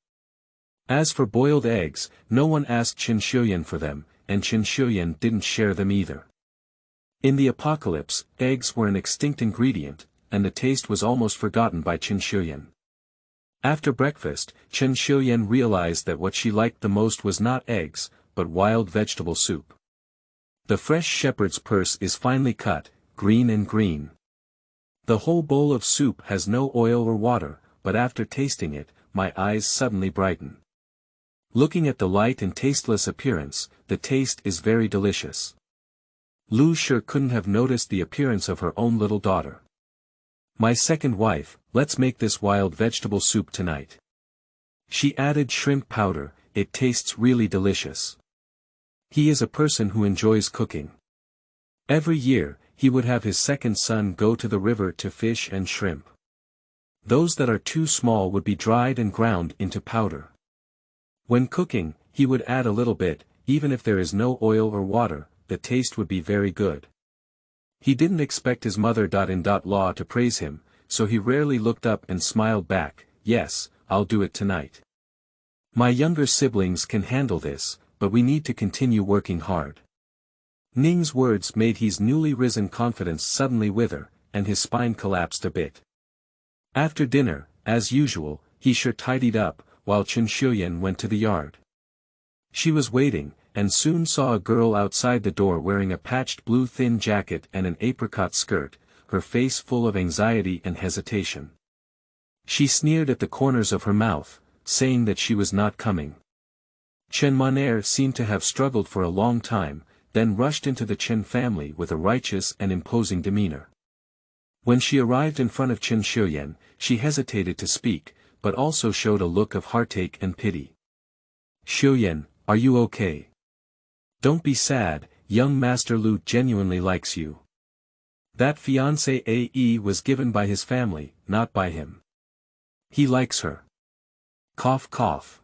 As for boiled eggs, no one asked Chen Xiuyan for them, and Chen Xiuyan didn't share them either. In the apocalypse, eggs were an extinct ingredient, and the taste was almost forgotten by Chen Xiuyan. After breakfast, Chen Xiuyan realized that what she liked the most was not eggs, but wild vegetable soup. The fresh shepherd's purse is finely cut, green and green. The whole bowl of soup has no oil or water, but after tasting it, my eyes suddenly brighten. Looking at the light and tasteless appearance, the taste is very delicious. Lu sure couldn't have noticed the appearance of her own little daughter. My second wife, let's make this wild vegetable soup tonight. She added shrimp powder, it tastes really delicious. He is a person who enjoys cooking. Every year, he would have his second son go to the river to fish and shrimp. Those that are too small would be dried and ground into powder. When cooking, he would add a little bit, even if there is no oil or water, the taste would be very good. He didn't expect his mother-in-law to praise him, so he rarely looked up and smiled back, yes, I'll do it tonight. My younger siblings can handle this, but we need to continue working hard. Ning's words made his newly risen confidence suddenly wither, and his spine collapsed a bit. After dinner, as usual, he sure tidied up, while Chen Xiuyan went to the yard. She was waiting, and soon saw a girl outside the door wearing a patched blue thin jacket and an apricot skirt, her face full of anxiety and hesitation. She sneered at the corners of her mouth, saying that she was not coming. Chen Xiuyan seemed to have struggled for a long time, then rushed into the Chen family with a righteous and imposing demeanor. When she arrived in front of Chen Xiuyan, she hesitated to speak, but also showed a look of heartache and pity. Xiuyan, are you okay? Don't be sad, young Master Lu genuinely likes you. That fiancé AE was given by his family, not by him. He likes her. Cough cough.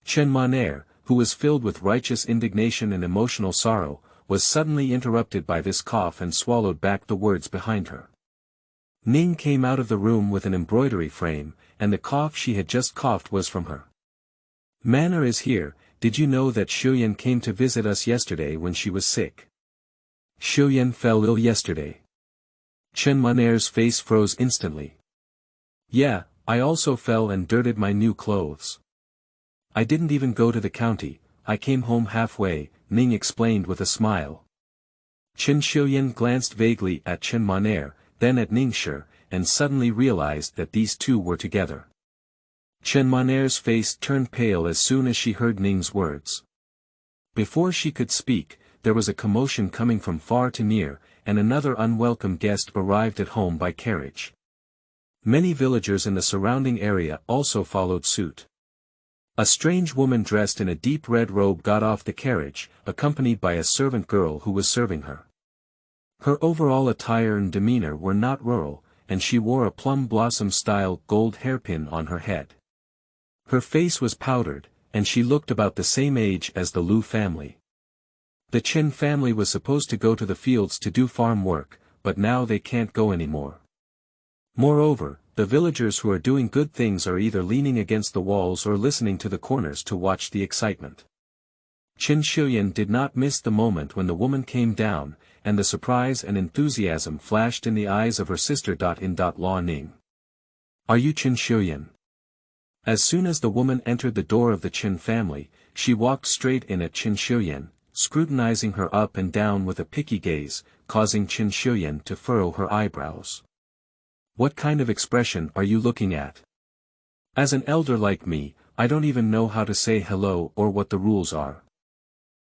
Chen Xiuyan, who was filled with righteous indignation and emotional sorrow, was suddenly interrupted by this cough and swallowed back the words behind her. Ning came out of the room with an embroidery frame, and the cough she had just coughed was from her. Manner is here, did you know that Xiuyan came to visit us yesterday when she was sick? Xiuyan fell ill yesterday. Chen Xiuyan's face froze instantly. Yeah, I also fell and dirted my new clothes. I didn't even go to the county, I came home halfway, Ning explained with a smile. Chen Xiuyan glanced vaguely at Chen Xiuyan, then at Ningshi, and suddenly realized that these two were together. Chen Xiuyan's face turned pale as soon as she heard Ning's words. Before she could speak, there was a commotion coming from far to near, and another unwelcome guest arrived at home by carriage. Many villagers in the surrounding area also followed suit. A strange woman dressed in a deep red robe got off the carriage, accompanied by a servant girl who was serving her. Her overall attire and demeanor were not rural, and she wore a plum blossom-style gold hairpin on her head. Her face was powdered, and she looked about the same age as the Lu family. The Chen family was supposed to go to the fields to do farm work, but now they can't go anymore. Moreover, the villagers who are doing good things are either leaning against the walls or listening to the corners to watch the excitement. Chen Xiuyan did not miss the moment when the woman came down, and the surprise and enthusiasm flashed in the eyes of her sister-in-law Ning. Are you Chen Xiuyan? As soon as the woman entered the door of the Chen family, she walked straight in at Chen Xiuyan, scrutinizing her up and down with a picky gaze, causing Chen Xiuyan to furrow her eyebrows. What kind of expression are you looking at? As an elder like me, I don't even know how to say hello or what the rules are.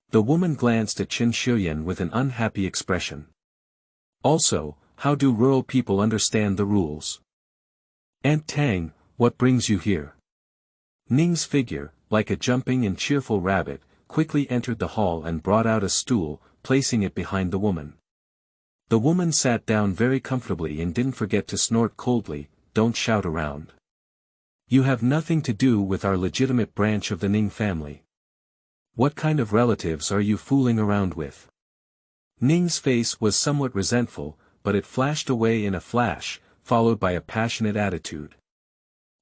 The woman glanced at Chen Xiuyan with an unhappy expression. Also, how do rural people understand the rules? Aunt Tang, what brings you here? Ning's figure, like a jumping and cheerful rabbit, quickly entered the hall and brought out a stool, placing it behind the woman. The woman sat down very comfortably and didn't forget to snort coldly, don't shout around. You have nothing to do with our legitimate branch of the Ning family. What kind of relatives are you fooling around with? Ning's face was somewhat resentful, but it flashed away in a flash, followed by a passionate attitude.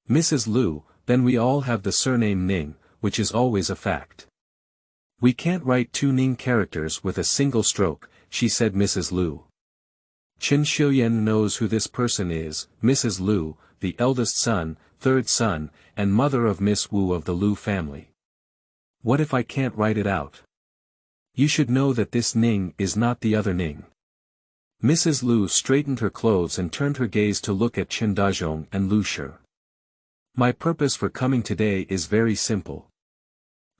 Mrs. Lu, then we all have the surname Ning, which is always a fact. We can't write two Ning characters with a single stroke, she said Mrs. Lu. Chen Xiuyan knows who this person is, Mrs. Lu, the eldest son, third son, and mother of Miss Wu of the Lu family. What if I can't write it out? You should know that this Ning is not the other Ning. Mrs. Lu straightened her clothes and turned her gaze to look at Chen Dazhong and Lu Shi. My purpose for coming today is very simple.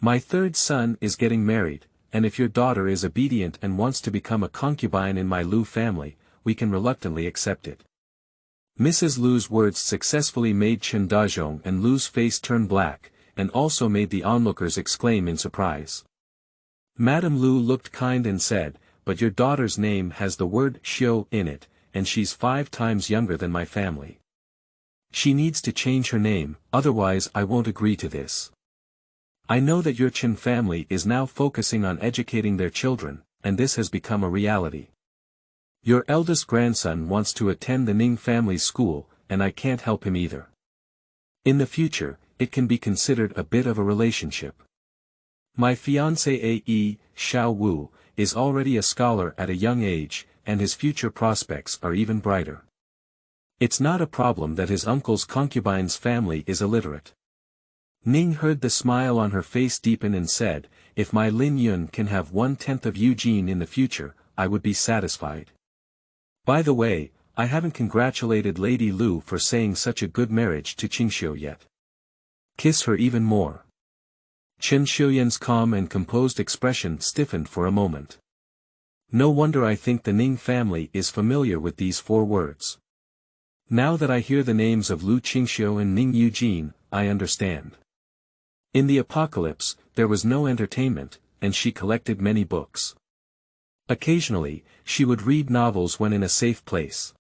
My third son is getting married, and if your daughter is obedient and wants to become a concubine in my Lu family, we can reluctantly accept it. Mrs. Lu's words successfully made Chen Dazhong and Lu's face turn black, and also made the onlookers exclaim in surprise. Madame Lu looked kind and said, "But your daughter's name has the word Xiu in it, and she's 5 times younger than my family. She needs to change her name, otherwise I won't agree to this. I know that your Chen family is now focusing on educating their children, and this has become a reality. Your eldest grandson wants to attend the Ning family school, and I can't help him either. In the future, it can be considered a bit of a relationship. My fiancé A.E. Xiao Wu is already a scholar at a young age, and his future prospects are even brighter. It's not a problem that his uncle's concubine's family is illiterate." Ning heard the smile on her face deepen and said, "If my Lin Yun can have 1/10 of Eugene in the future, I would be satisfied. By the way, I haven't congratulated Lady Lu for saying such a good marriage to Chen Xiu yet. Kiss her even more." Chen Xiuyan's calm and composed expression stiffened for a moment. No wonder I think the Ning family is familiar with these 4 words. Now that I hear the names of Lu Qingxiu and Ning Eugene, I understand. In the apocalypse, there was no entertainment, and she collected many books. Occasionally, she would read novels when in a safe place.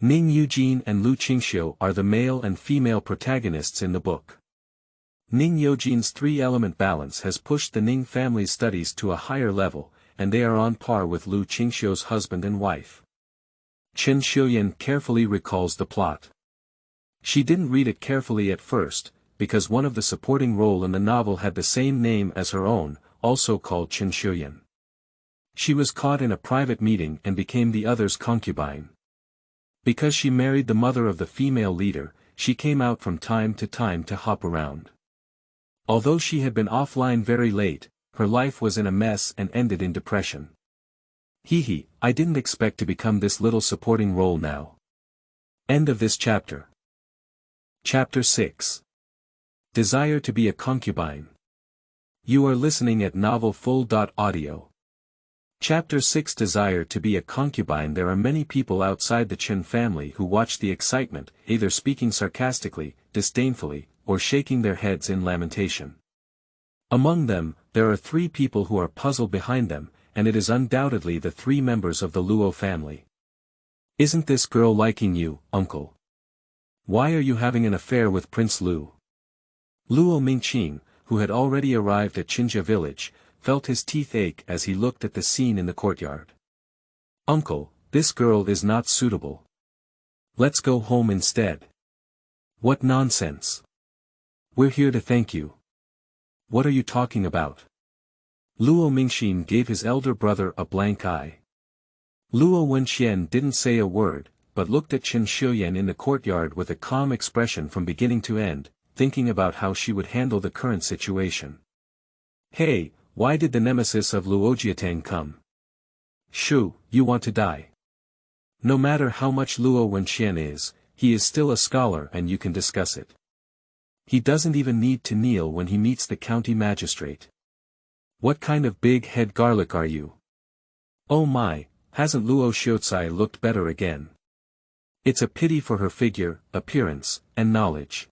Ning Eugene and Lu Qingxiu are the male and female protagonists in the book. Ning Eugene's 3-element balance has pushed the Ning family's studies to a higher level, and they are on par with Lu Qingxiu's husband and wife. Chen Xiuyan carefully recalls the plot. She didn't read it carefully at first, because one of the supporting role in the novel had the same name as her own, also called Chen Xiuyan. She was caught in a private meeting and became the other's concubine. Because she married the mother of the female leader, she came out from time to hop around. Although she had been offline very late, her life was in a mess and ended in depression. I didn't expect to become this little supporting role now. End of this chapter. Chapter 6. Desire to be a concubine. You are listening at novelfull.audio. Chapter 6. Desire to be a concubine. There are many people outside the Chen family who watch the excitement, either speaking sarcastically, disdainfully, or shaking their heads in lamentation. Among them, there are 3 people who are puzzled behind them, and it is undoubtedly the 3 members of the Luo family. "Isn't this girl liking you, uncle? Why are you having an affair with Prince Lu?" Luo Wenqian, who had already arrived at Chenjia Village, felt his teeth ache as he looked at the scene in the courtyard. "Uncle, this girl is not suitable. Let's go home instead." "What nonsense. We're here to thank you." "What are you talking about?" Luo Wenqian gave his elder brother a blank eye. Luo Wenqian didn't say a word, but looked at Chen Xiuyan in the courtyard with a calm expression from beginning to end, thinking about how she would handle the current situation. "Hey, why did the nemesis of Luojiatang come? Shu, you want to die? No matter how much Luo Wenqian is, he is still a scholar and you can discuss it. He doesn't even need to kneel when he meets the county magistrate. What kind of big head garlic are you? Oh my, hasn't Luo Xiuzai looked better again? It's a pity for her figure, appearance, and knowledge."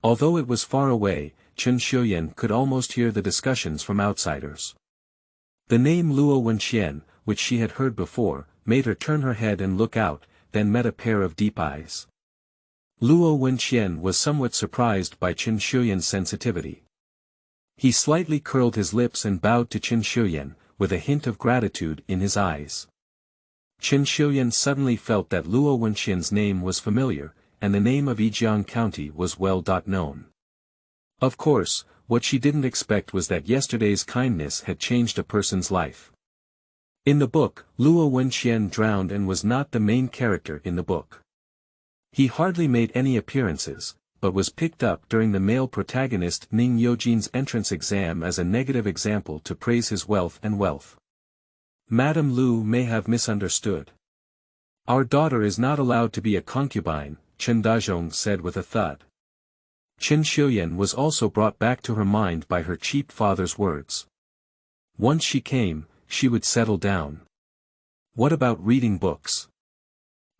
Although it was far away, Chen Xiuyan could almost hear the discussions from outsiders. The name Luo Wenqian, which she had heard before, made her turn her head and look out, then met a pair of deep eyes. Luo Wenqian was somewhat surprised by Chen Xiuyan's sensitivity. He slightly curled his lips and bowed to Chen Xiuyan, with a hint of gratitude in his eyes. Chen Xiuyan suddenly felt that Luo Wenqian's name was familiar, and the name of Yijiang County was well known. Of course, what she didn't expect was that yesterday's kindness had changed a person's life. In the book, Luo Wenqian drowned and was not the main character in the book. He hardly made any appearances, but was picked up during the male protagonist Ning Eugene's entrance exam as a negative example to praise his wealth and wealth. Madame Lu may have misunderstood. "Our daughter is not allowed to be a concubine," Chen Dazhong said with a thud. Chen Xiuyan was also brought back to her mind by her cheap father's words. Once she came, she would settle down. What about reading books?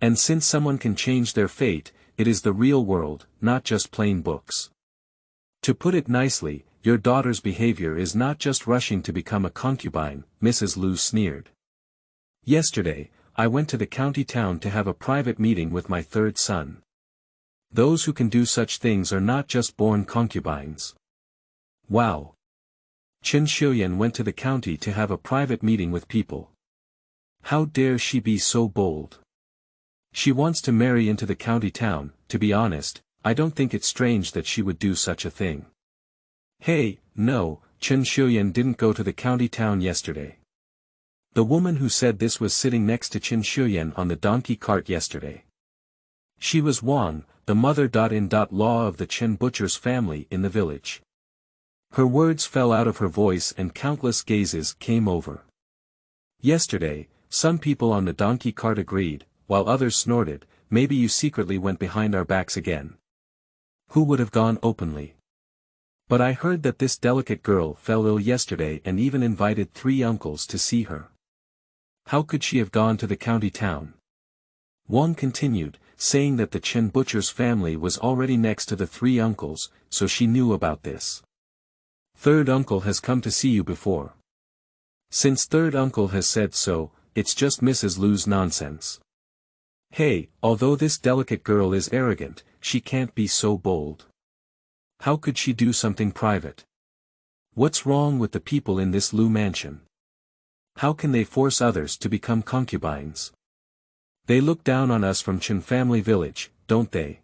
And since someone can change their fate, it is the real world, not just plain books. To put it nicely, your daughter's behavior is not just rushing to become a concubine, Mrs. Lu sneered. Yesterday, I went to the county town to have a private meeting with my third son. Those who can do such things are not just born concubines. Wow. Chen Xiuyan went to the county to have a private meeting with people. How dare she be so bold? She wants to marry into the county town. To be honest, I don't think it's strange that she would do such a thing. Hey, no, Chen Xiuyan didn't go to the county town yesterday. The woman who said this was sitting next to Chen Xiuyan on the donkey cart yesterday. She was Wang, the mother-in-law of the Chen butcher's family in the village. Her words fell out of her voice and countless gazes came over. Yesterday, some people on the donkey cart agreed, while others snorted, maybe you secretly went behind our backs again. Who would have gone openly? But I heard that this delicate girl fell ill yesterday and even invited 3 uncles to see her. How could she have gone to the county town? Wang continued, saying that the Chen butcher's family was already next to the 3 uncles, so she knew about this. Third uncle has come to see you before. Since third uncle has said so, it's just Mrs. Lu's nonsense. Hey, although this delicate girl is arrogant, she can't be so bold. How could she do something private? What's wrong with the people in this Lu mansion? How can they force others to become concubines? They look down on us from Chen family village, don't they?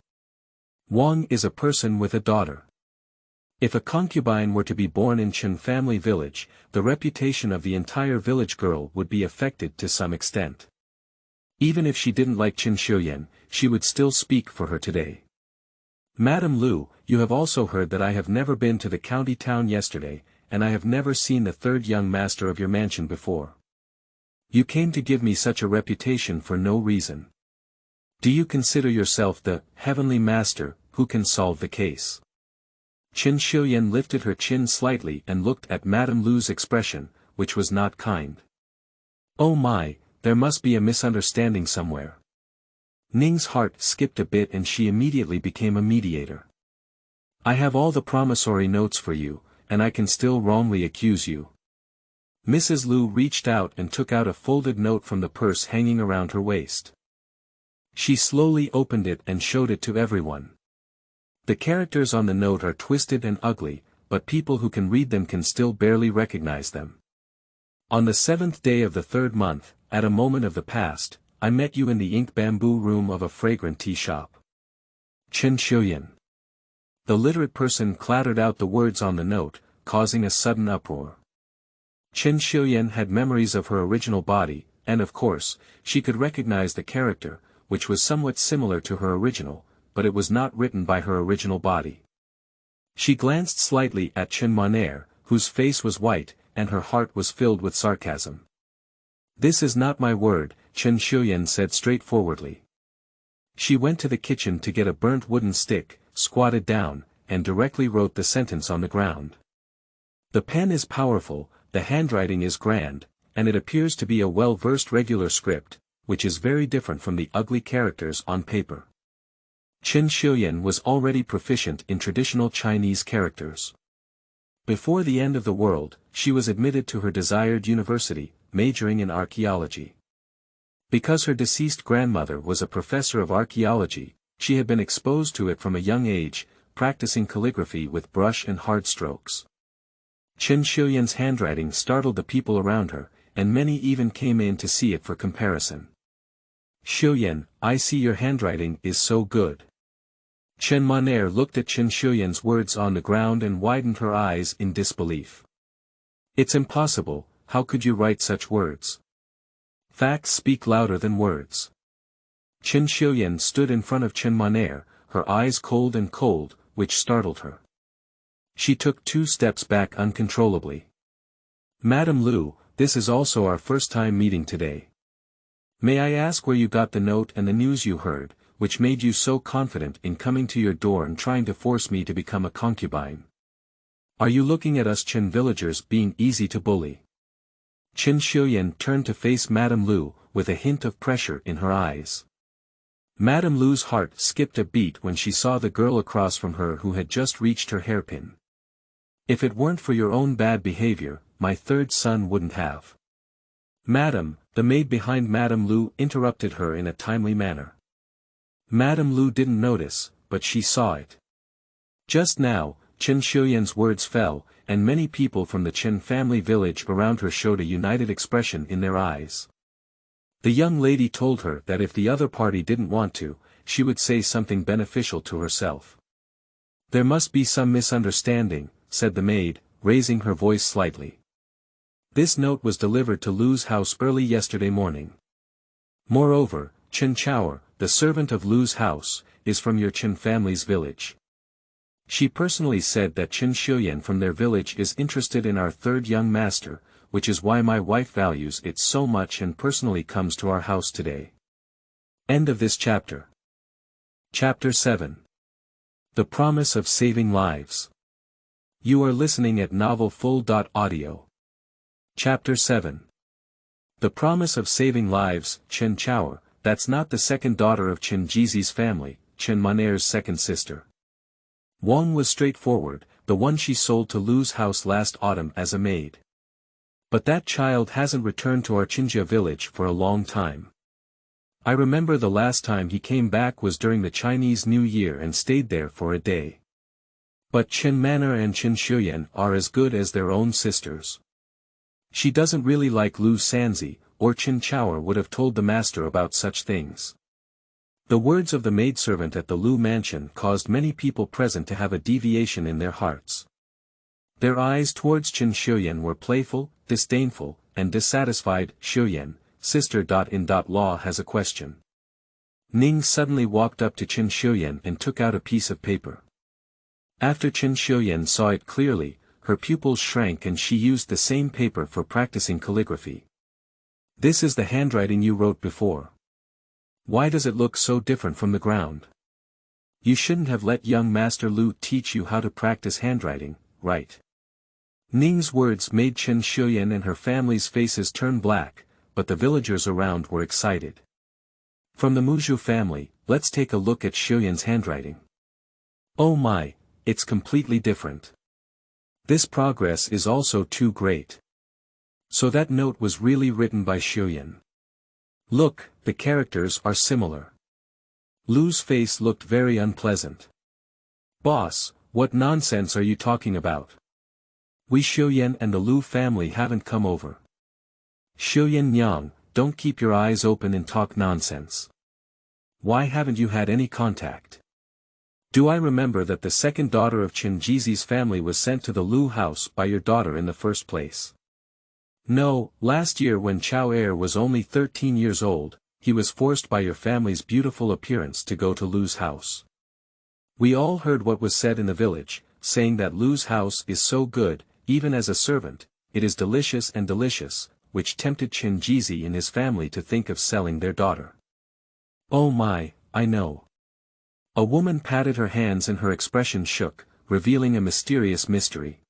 Wang is a person with a daughter. If a concubine were to be born in Chen family village, the reputation of the entire village girl would be affected to some extent. Even if she didn't like Chen Xiuyan, she would still speak for her today. Madam Lu, you have also heard that I have never been to the county town yesterday, and I have never seen the third young master of your mansion before. You came to give me such a reputation for no reason. Do you consider yourself the heavenly master who can solve the case? Chen Xiuyan lifted her chin slightly and looked at Madame Lu's expression, which was not kind. Oh my, there must be a misunderstanding somewhere. Ning's heart skipped a bit and she immediately became a mediator. I have all the promissory notes for you, and I can still wrongly accuse you. Mrs. Lu reached out and took out a folded note from the purse hanging around her waist. She slowly opened it and showed it to everyone. The characters on the note are twisted and ugly, but people who can read them can still barely recognize them. On the 7th day of the 3rd month, at a moment of the past, I met you in the ink bamboo room of a fragrant tea shop. Chen Xiuyan. The literate person clattered out the words on the note, causing a sudden uproar. Chen Xiuyan had memories of her original body, and of course, she could recognize the character, which was somewhat similar to her original, but it was not written by her original body. She glanced slightly at Chen Monair, whose face was white, and her heart was filled with sarcasm. This is not my word, Chen Xiuyan said straightforwardly. She went to the kitchen to get a burnt wooden stick, squatted down, and directly wrote the sentence on the ground. The pen is powerful, the handwriting is grand, and it appears to be a well-versed regular script, which is very different from the ugly characters on paper. Chen Xiuyan was already proficient in traditional Chinese characters. Before the end of the world, she was admitted to her desired university, majoring in archaeology. Because her deceased grandmother was a professor of archaeology, she had been exposed to it from a young age, practicing calligraphy with brush and hard strokes. Chen Xiuyan's handwriting startled the people around her, and many even came in to see it for comparison. Xiuyan, I see your handwriting is so good. Chen Monair looked at Chen Xiuyan's words on the ground and widened her eyes in disbelief. It's impossible, how could you write such words? Facts speak louder than words. Chen Xiuyan stood in front of Chen Monair, her eyes cold and cold, which startled her. She took 2 steps back uncontrollably. Madam Lu, this is also our first time meeting today. May I ask where you got the note and the news you heard, which made you so confident in coming to your door and trying to force me to become a concubine? Are you looking at us Chen villagers being easy to bully? Chen Xiuyan turned to face Madame Lu, with a hint of pressure in her eyes. Madame Lu's heart skipped a beat when she saw the girl across from her who had just reached her hairpin. If it weren't for your own bad behavior, my third son wouldn't have. Madam, the maid behind Madame Lu interrupted her in a timely manner. Madame Lu didn't notice, but she saw it. Just now, Chen Xiuyan's words fell, and many people from the Chen family village around her showed a united expression in their eyes. The young lady told her that if the other party didn't want to, she would say something beneficial to herself. There must be some misunderstanding, said the maid, raising her voice slightly. This note was delivered to Lu's house early yesterday morning. Moreover, Chen Xiaoer, the servant of Lu's house, is from your Chen family's village. She personally said that Chen Xiuyan from their village is interested in our third young master, which is why my wife values it so much and personally comes to our house today. End of this chapter. Chapter 7. The Promise of Saving Lives. You are listening at novelfull.audio. Chapter 7. The Promise of Saving Lives. Chen Xiaoer, that's not the second daughter of Chen Jizi's family, Chen Maner's second sister. Wang was straightforward, the one she sold to Lu's house last autumn as a maid. But that child hasn't returned to our Chenjia village for a long time. I remember the last time he came back was during the Chinese New Year and stayed there for a day. But Chen Maner and Chen Xiuyan are as good as their own sisters. She doesn't really like Lu Sanzi, or Chen Xiaoer would have told the master about such things. The words of the maidservant at the Lu mansion caused many people present to have a deviation in their hearts. Their eyes towards Chen Xiuyan were playful, disdainful, and dissatisfied. Xiuyan, sister. Law has a question. Ning suddenly walked up to Chen Xiuyan and took out a piece of paper. After Chen Xiuyan saw it clearly, her pupils shrank and she used the same paper for practicing calligraphy. This is the handwriting you wrote before. Why does it look so different from the ground? You shouldn't have let young Master Lu teach you how to practice handwriting, right? Ning's words made Chen Xiuyan and her family's faces turn black, but the villagers around were excited. From the Muzhu family, let's take a look at Xiuyan's handwriting. Oh my, it's completely different. This progress is also too great. So that note was really written by Xiuyan. Look, the characters are similar. Lu's face looked very unpleasant. Boss, what nonsense are you talking about? We Xiuyan and the Lu family haven't come over. Xiuyan Yang, don't keep your eyes open and talk nonsense. Why haven't you had any contact? Do I remember that the second daughter of Chen Jizi's family was sent to the Lu house by your daughter in the first place? No, last year when Chao Er was only 13 years old, he was forced by your family's beautiful appearance to go to Lu's house. We all heard what was said in the village, saying that Lu's house is so good, even as a servant, it is delicious and delicious, which tempted Chen Jizi and his family to think of selling their daughter. Oh my, I know. A woman patted her hands and her expression shook, revealing a mysterious mystery.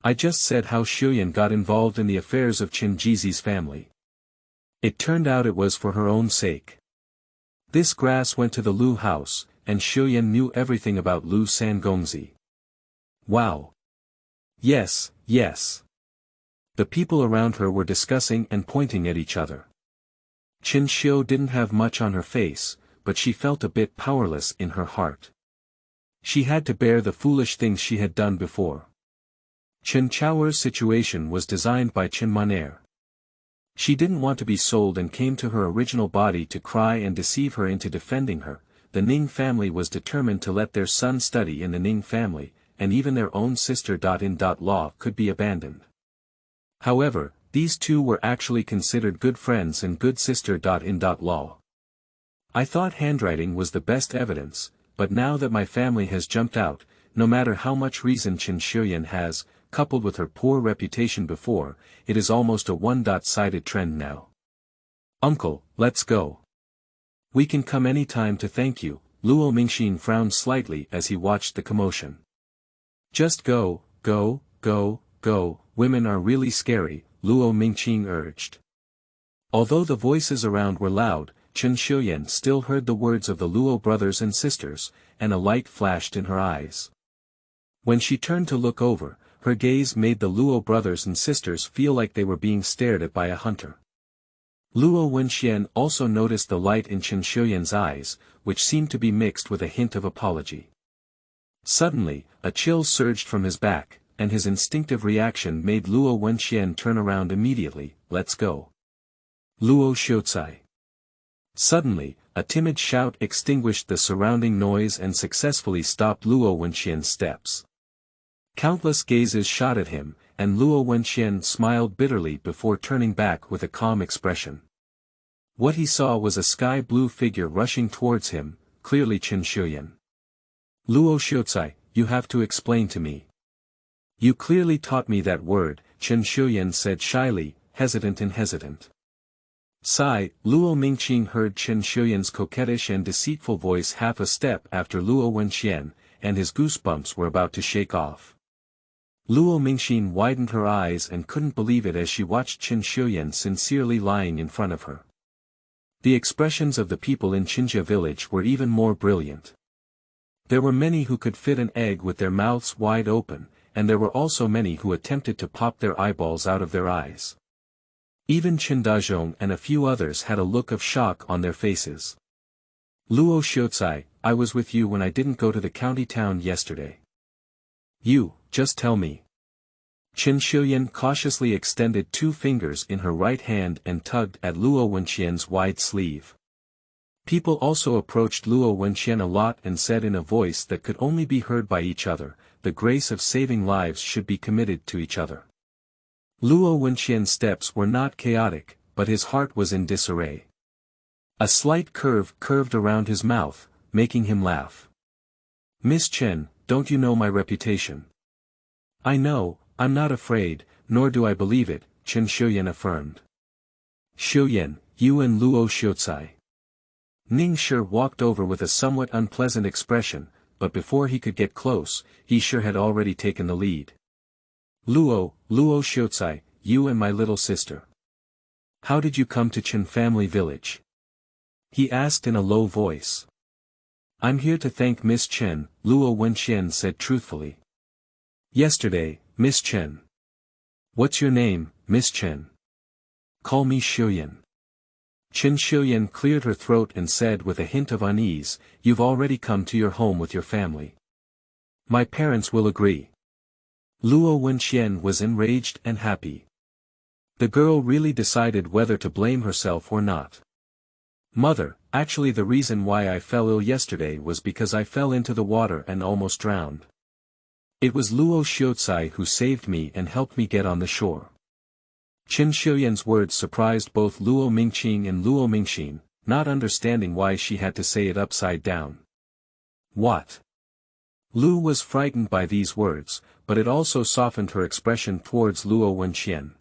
I just said how Xiuyan got involved in the affairs of Chen Jizi's family. It turned out it was for her own sake. This grass went to the Lu house, and Xiuyan knew everything about Lu Sangongzi. Wow. Yes, yes. The people around her were discussing and pointing at each other. Chen Xiu didn't have much on her face, but she felt a bit powerless in her heart. She had to bear the foolish things she had done before. Chen Xiaoer's situation was designed by Chen Maner. She didn't want to be sold and came to her original body to cry and deceive her into defending her. The Ning family was determined to let their son study in the Ning family, and even their own sister. Law could be abandoned. However, these two were actually considered good friends and good sister. Law. I thought handwriting was the best evidence, but now that my family has jumped out, no matter how much reason Chen Xiuyan has, coupled with her poor reputation before, it is almost a one-sided trend now. Uncle, let's go. We can come any time to thank you. Luo Wenqian frowned slightly as he watched the commotion. Just go, go, go, go, women are really scary, Luo Wenqian urged. Although the voices around were loud, Chen Xiuyan still heard the words of the Luo brothers and sisters, and a light flashed in her eyes. When she turned to look over, her gaze made the Luo brothers and sisters feel like they were being stared at by a hunter. Luo Wenqian also noticed the light in Chen Xiuyan's eyes, which seemed to be mixed with a hint of apology. Suddenly, a chill surged from his back, and his instinctive reaction made Luo Wenqian turn around immediately. Let's go. Luo Xiucai. Suddenly, a timid shout extinguished the surrounding noise and successfully stopped Luo Wenqian's steps. Countless gazes shot at him, and Luo Wenqian smiled bitterly before turning back with a calm expression. What he saw was a sky-blue figure rushing towards him, clearly Chen Xiuyan. Luo Xiucai, you have to explain to me. You clearly taught me that word, Chen Xiuyan said shyly, hesitant. Sigh, Luo Wenqian heard Chen Xiuyan's coquettish and deceitful voice half a step after Luo Wenqian, and his goosebumps were about to shake off. Luo Wenqian widened her eyes and couldn't believe it as she watched Chen Xiuyan sincerely lying in front of her. The expressions of the people in Chenjia Village were even more brilliant. There were many who could fit an egg with their mouths wide open, and there were also many who attempted to pop their eyeballs out of their eyes. Even Chen Dazhong and a few others had a look of shock on their faces. Luo Xiucai, I was with you when I didn't go to the county town yesterday. You, just tell me. Chen Xiuyan cautiously extended 2 fingers in her right hand and tugged at Luo Wenqian's wide sleeve. People also approached Luo Wenqian a lot and said in a voice that could only be heard by each other, the grace of saving lives should be committed to each other. Luo Wenqian's steps were not chaotic, but his heart was in disarray. A slight curve curved around his mouth, making him laugh. Miss Chen, don't you know my reputation? I know, I'm not afraid, nor do I believe it, Chen Xiuyan affirmed. Xiuyan, you and Luo Xiucai. Ning Shi walked over with a somewhat unpleasant expression, but before he could get close, he sure had already taken the lead. Luo Xiucai, you and my little sister. How did you come to Chen family village? He asked in a low voice. I'm here to thank Miss Chen, Luo Wenqian said truthfully. Yesterday, Miss Chen. What's your name, Miss Chen? Call me Xiuyan. Chen Xiuyan cleared her throat and said with a hint of unease, you've already come to your home with your family. My parents will agree. Luo Wenqian was enraged and happy. The girl really decided whether to blame herself or not. Mother, actually the reason why I fell ill yesterday was because I fell into the water and almost drowned. It was Luo Xiucai who saved me and helped me get on the shore. Chen Xiuyan's words surprised both Luo Wenqian and Luo Wenqian, not understanding why she had to say it upside down. What? Lu was frightened by these words, but it also softened her expression towards Luo Wenqian.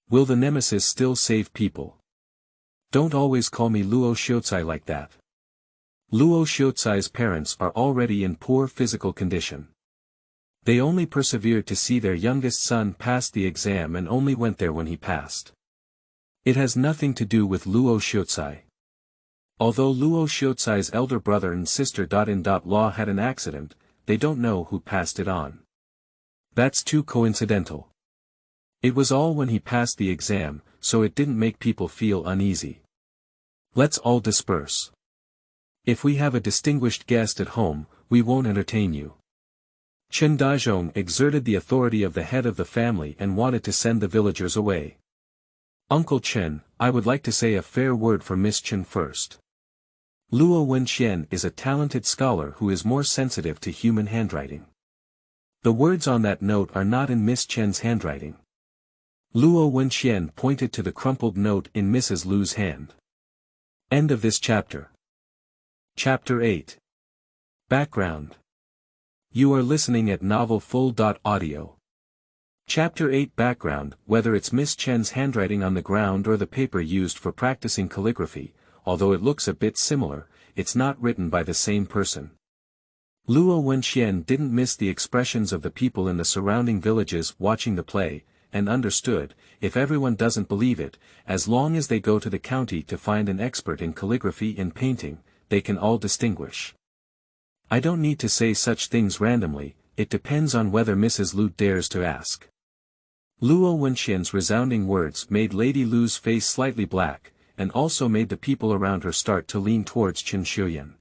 Will the nemesis still save people? Don't always call me Luo Xiucai like that. Luo Xiucai's parents are already in poor physical condition. They only persevered to see their youngest son pass the exam and only went there when he passed. It has nothing to do with Luo Xiucai. Although Luo Xiucai's elder brother and sister Law had an accident, they don't know who passed it on. That's too coincidental. It was all when he passed the exam, so it didn't make people feel uneasy. Let's all disperse. If we have a distinguished guest at home, we won't entertain you. Chen Dazhong exerted the authority of the head of the family and wanted to send the villagers away. Uncle Chen, I would like to say a fair word for Miss Chen first. Luo Wenqian is a talented scholar who is more sensitive to human handwriting. The words on that note are not in Miss Chen's handwriting. Luo Wenqian pointed to the crumpled note in Mrs. Lu's hand. End of this chapter. Chapter 8. Background. You are listening at novelfull.audio. Chapter 8 Background. Whether it's Miss Chen's handwriting on the ground or the paper used for practicing calligraphy, although it looks a bit similar, it's not written by the same person. Luo Wenqian didn't miss the expressions of the people in the surrounding villages watching the play, and understood, if everyone doesn't believe it, as long as they go to the county to find an expert in calligraphy and painting, they can all distinguish. I don't need to say such things randomly, it depends on whether Mrs. Lu dares to ask. Luo Wenqian's resounding words made Lady Lu's face slightly black, and also made the people around her start to lean towards Chen Xiuyan.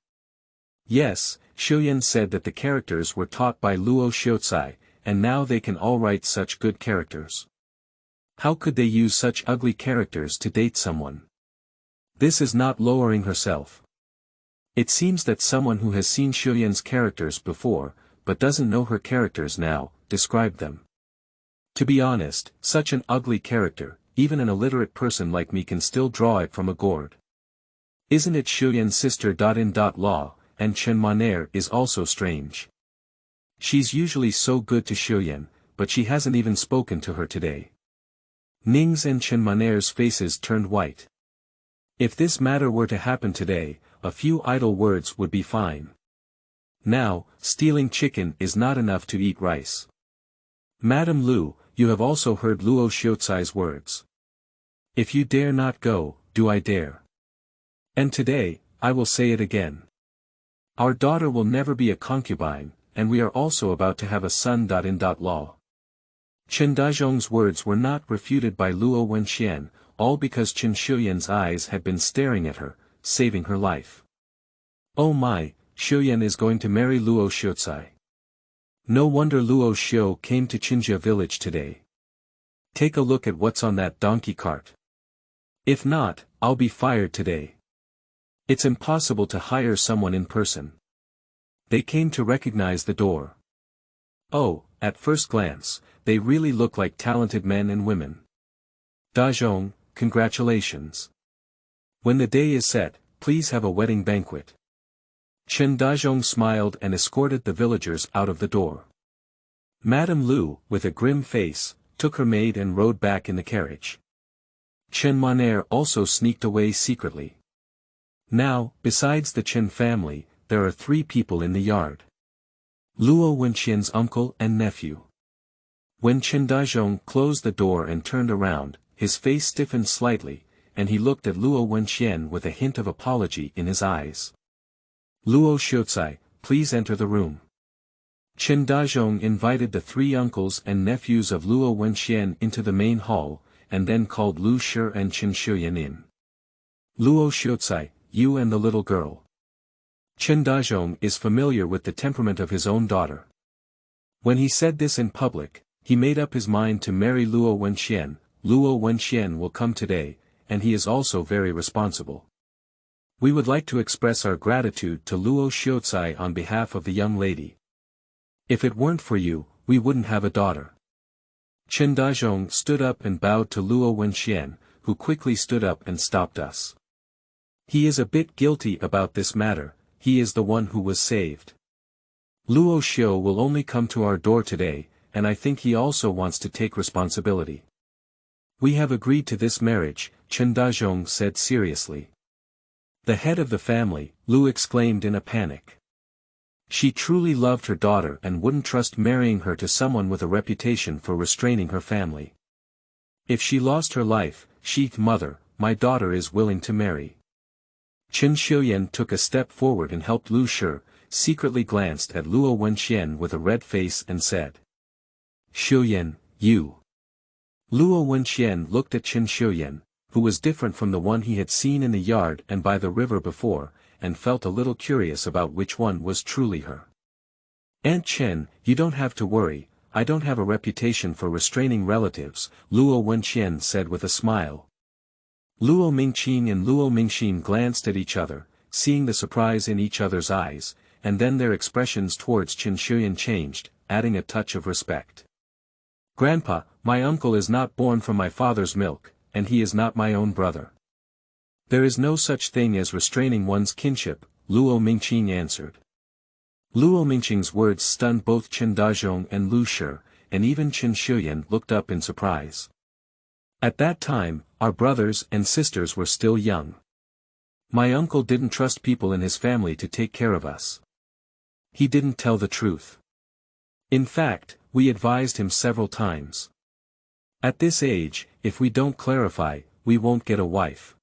Yes, Xiuyan said that the characters were taught by Luo Xiaocai, and now they can all write such good characters. How could they use such ugly characters to date someone? This is not lowering herself. It seems that someone who has seen Xiuyan's characters before, but doesn't know her characters now, described them. To be honest, such an ugly character, even an illiterate person like me can still draw it from a gourd. Isn't it Xiuyan's sister? Law, and Chen Maner is also strange. She's usually so good to Xiuyan, but she hasn't even spoken to her today. Ning's and Chen Maner's faces turned white. If this matter were to happen today, a few idle words would be fine. Now, stealing chicken is not enough to eat rice. Madam Lu, you have also heard Luo Xiaocai's words. If you dare not go, do I dare? And today, I will say it again. Our daughter will never be a concubine, and we are also about to have a son. Law. Chen Dazhong's words were not refuted by Luo Wenqian, all because Chen Xiuyan's eyes had been staring at her, saving her life. Oh my, Xiuyan is going to marry Luo Xiaocai. No wonder Luo Xiao came to Chenjia Village today. Take a look at what's on that donkey cart. If not, I'll be fired today. It's impossible to hire someone in person. They came to recognize the door. Oh, at first glance, they really look like talented men and women. Dazhong, congratulations. When the day is set, please have a wedding banquet. Chen Dazhong smiled and escorted the villagers out of the door. Madame Lu, with a grim face, took her maid and rode back in the carriage. Chen Maner also sneaked away secretly. Now, besides the Chen family, there are 3 people in the yard. Luo Wenqian's uncle and nephew. When Chen Dazhong closed the door and turned around, his face stiffened slightly, and he looked at Luo Wenqian with a hint of apology in his eyes. Luo Xiaocai, please enter the room. Chen Dazhong invited the 3 uncles and nephews of Luo Wenqian into the main hall, and then called Lu Shi and Chen Xiuyan in. Luo Xiaocai, you and the little girl. Chen Dazhong is familiar with the temperament of his own daughter. When he said this in public, he made up his mind to marry Luo Wenqian. Luo Wenqian will come today, and he is also very responsible. We would like to express our gratitude to Luo Xiaocai on behalf of the young lady. If it weren't for you, we wouldn't have a daughter. Chen Dazhong stood up and bowed to Luo Wenqian, who quickly stood up and stopped us. He is a bit guilty about this matter, he is the one who was saved. Luo Xiao will only come to our door today, and I think he also wants to take responsibility. We have agreed to this marriage, Chen Dazhong said seriously. The head of the family, Lu exclaimed in a panic. She truly loved her daughter and wouldn't trust marrying her to someone with a reputation for restraining her family. If she lost her life, mother, my daughter is willing to marry. Chen Xiuyan took a step forward and helped Lu Shi, secretly glanced at Luo Wenqian with a red face and said. Xiuyan, you. Luo Wenqian looked at Chen Xiuyan, who was different from the one he had seen in the yard and by the river before, and felt a little curious about which one was truly her. Aunt Chen, you don't have to worry, I don't have a reputation for restraining relatives, Luo Wenqian said with a smile. Luo Mingqing and Luo Mingxin glanced at each other, seeing the surprise in each other's eyes, and then their expressions towards Chen Xiuyan changed, adding a touch of respect. Grandpa, my uncle is not born from my father's milk, and he is not my own brother. There is no such thing as restraining one's kinship, Luo Mingqing answered. Luo Mingqing's words stunned both Chen Dazhong and Lu Shi, and even Chen Xiuyan looked up in surprise. At that time, our brothers and sisters were still young. My uncle didn't trust people in his family to take care of us. He didn't tell the truth. In fact, we advised him several times. At this age, if we don't clarify, we won't get a wife.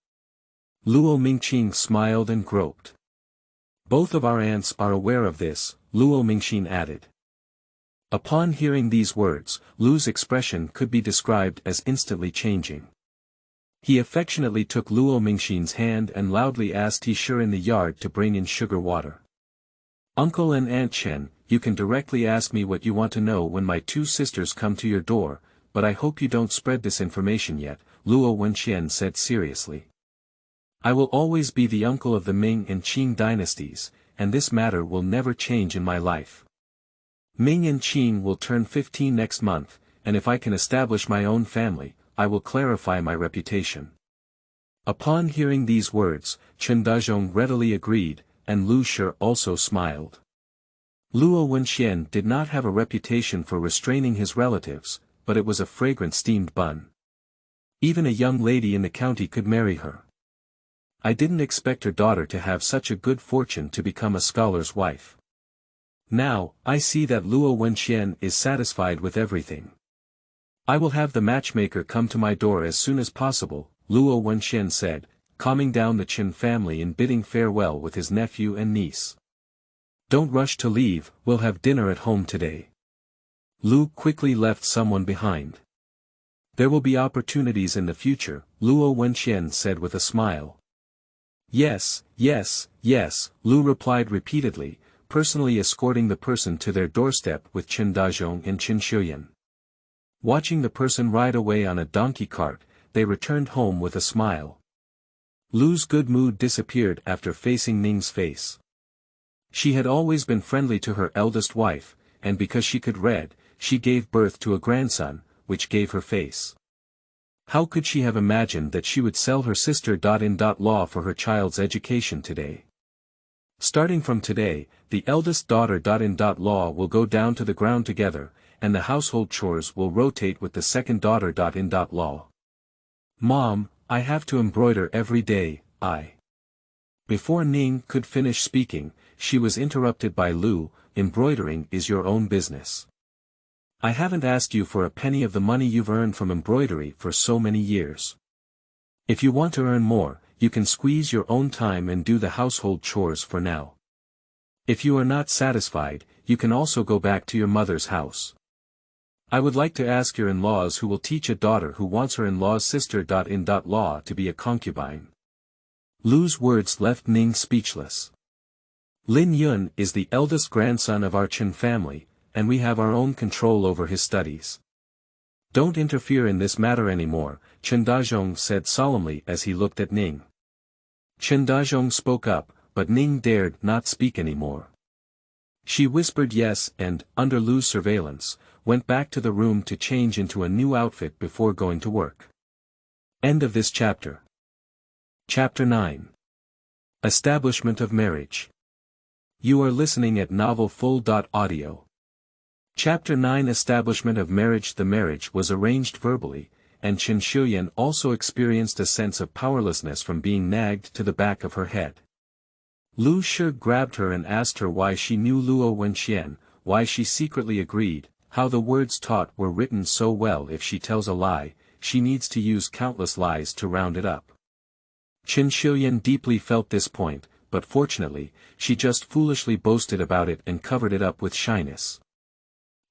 Luo Wenqian smiled and groped. Both of our aunts are aware of this, Luo Wenqian added. Upon hearing these words, Lu's expression could be described as instantly changing. He affectionately took Luo Wenqian's hand and loudly asked Yijiang in the yard to bring in sugar water. Uncle and Aunt Chen, you can directly ask me what you want to know when my two sisters come to your door, but I hope you don't spread this information yet, Luo Wenqian said seriously. I will always be the uncle of the Ming and Qing dynasties, and this matter will never change in my life. Ming and Qing will turn 15 next month, and if I can establish my own family, I will clarify my reputation. Upon hearing these words, Chen Dazhong readily agreed, and Lu Shi also smiled. Luo Wenqian did not have a reputation for restraining his relatives, but it was a fragrant steamed bun. Even a young lady in the county could marry her. I didn't expect her daughter to have such a good fortune to become a scholar's wife. Now, I see that Luo Wenqian is satisfied with everything. I will have the matchmaker come to my door as soon as possible, Luo Wenqian said, calming down the Chen family and bidding farewell with his nephew and niece. Don't rush to leave, we'll have dinner at home today. Lu quickly left someone behind. There will be opportunities in the future, Luo Wenqian said with a smile. Yes, yes, yes, Lu replied repeatedly, personally escorting the person to their doorstep with Chen Dazhong and Chen Xiuyan. Watching the person ride away on a donkey cart, they returned home with a smile. Lu's good mood disappeared after facing Ning's face. She had always been friendly to her eldest wife, and because she could read, she gave birth to a grandson, which gave her face. How could she have imagined that she would sell her sister-in-law for her child's education today? Starting from today, the eldest daughter-in-law will go down to the ground together, and the household chores will rotate with the second daughter-in-law. Mom, I have to embroider every day, Before Ning could finish speaking, she was interrupted by Lu, embroidering is your own business. I haven't asked you for a penny of the money you've earned from embroidery for so many years. If you want to earn more, you can squeeze your own time and do the household chores for now. If you are not satisfied, you can also go back to your mother's house. I would like to ask your in-laws who will teach a daughter who wants her in-law's sister-in-law to be a concubine. Lu's words left Ning speechless. Lin Yun is the eldest grandson of our Chen family, and we have our own control over his studies. Don't interfere in this matter anymore, Chen Dazhong said solemnly as he looked at Ning. Chen Dazhong spoke up, but Ning dared not speak anymore. She whispered yes and, under Lu's surveillance, went back to the room to change into a new outfit before going to work. End of this chapter. Chapter 9. Establishment of Marriage. You are listening at novelfull.audio. Chapter 9 Establishment of Marriage. The marriage was arranged verbally, and Chen Xiuyan also experienced a sense of powerlessness from being nagged to the back of her head. Lu Shi grabbed her and asked her why she knew Luo Wenqian, why she secretly agreed, how the words taught were written so well. If she tells a lie, she needs to use countless lies to round it up. Chen Xiuyan deeply felt this point, but fortunately, she just foolishly boasted about it and covered it up with shyness.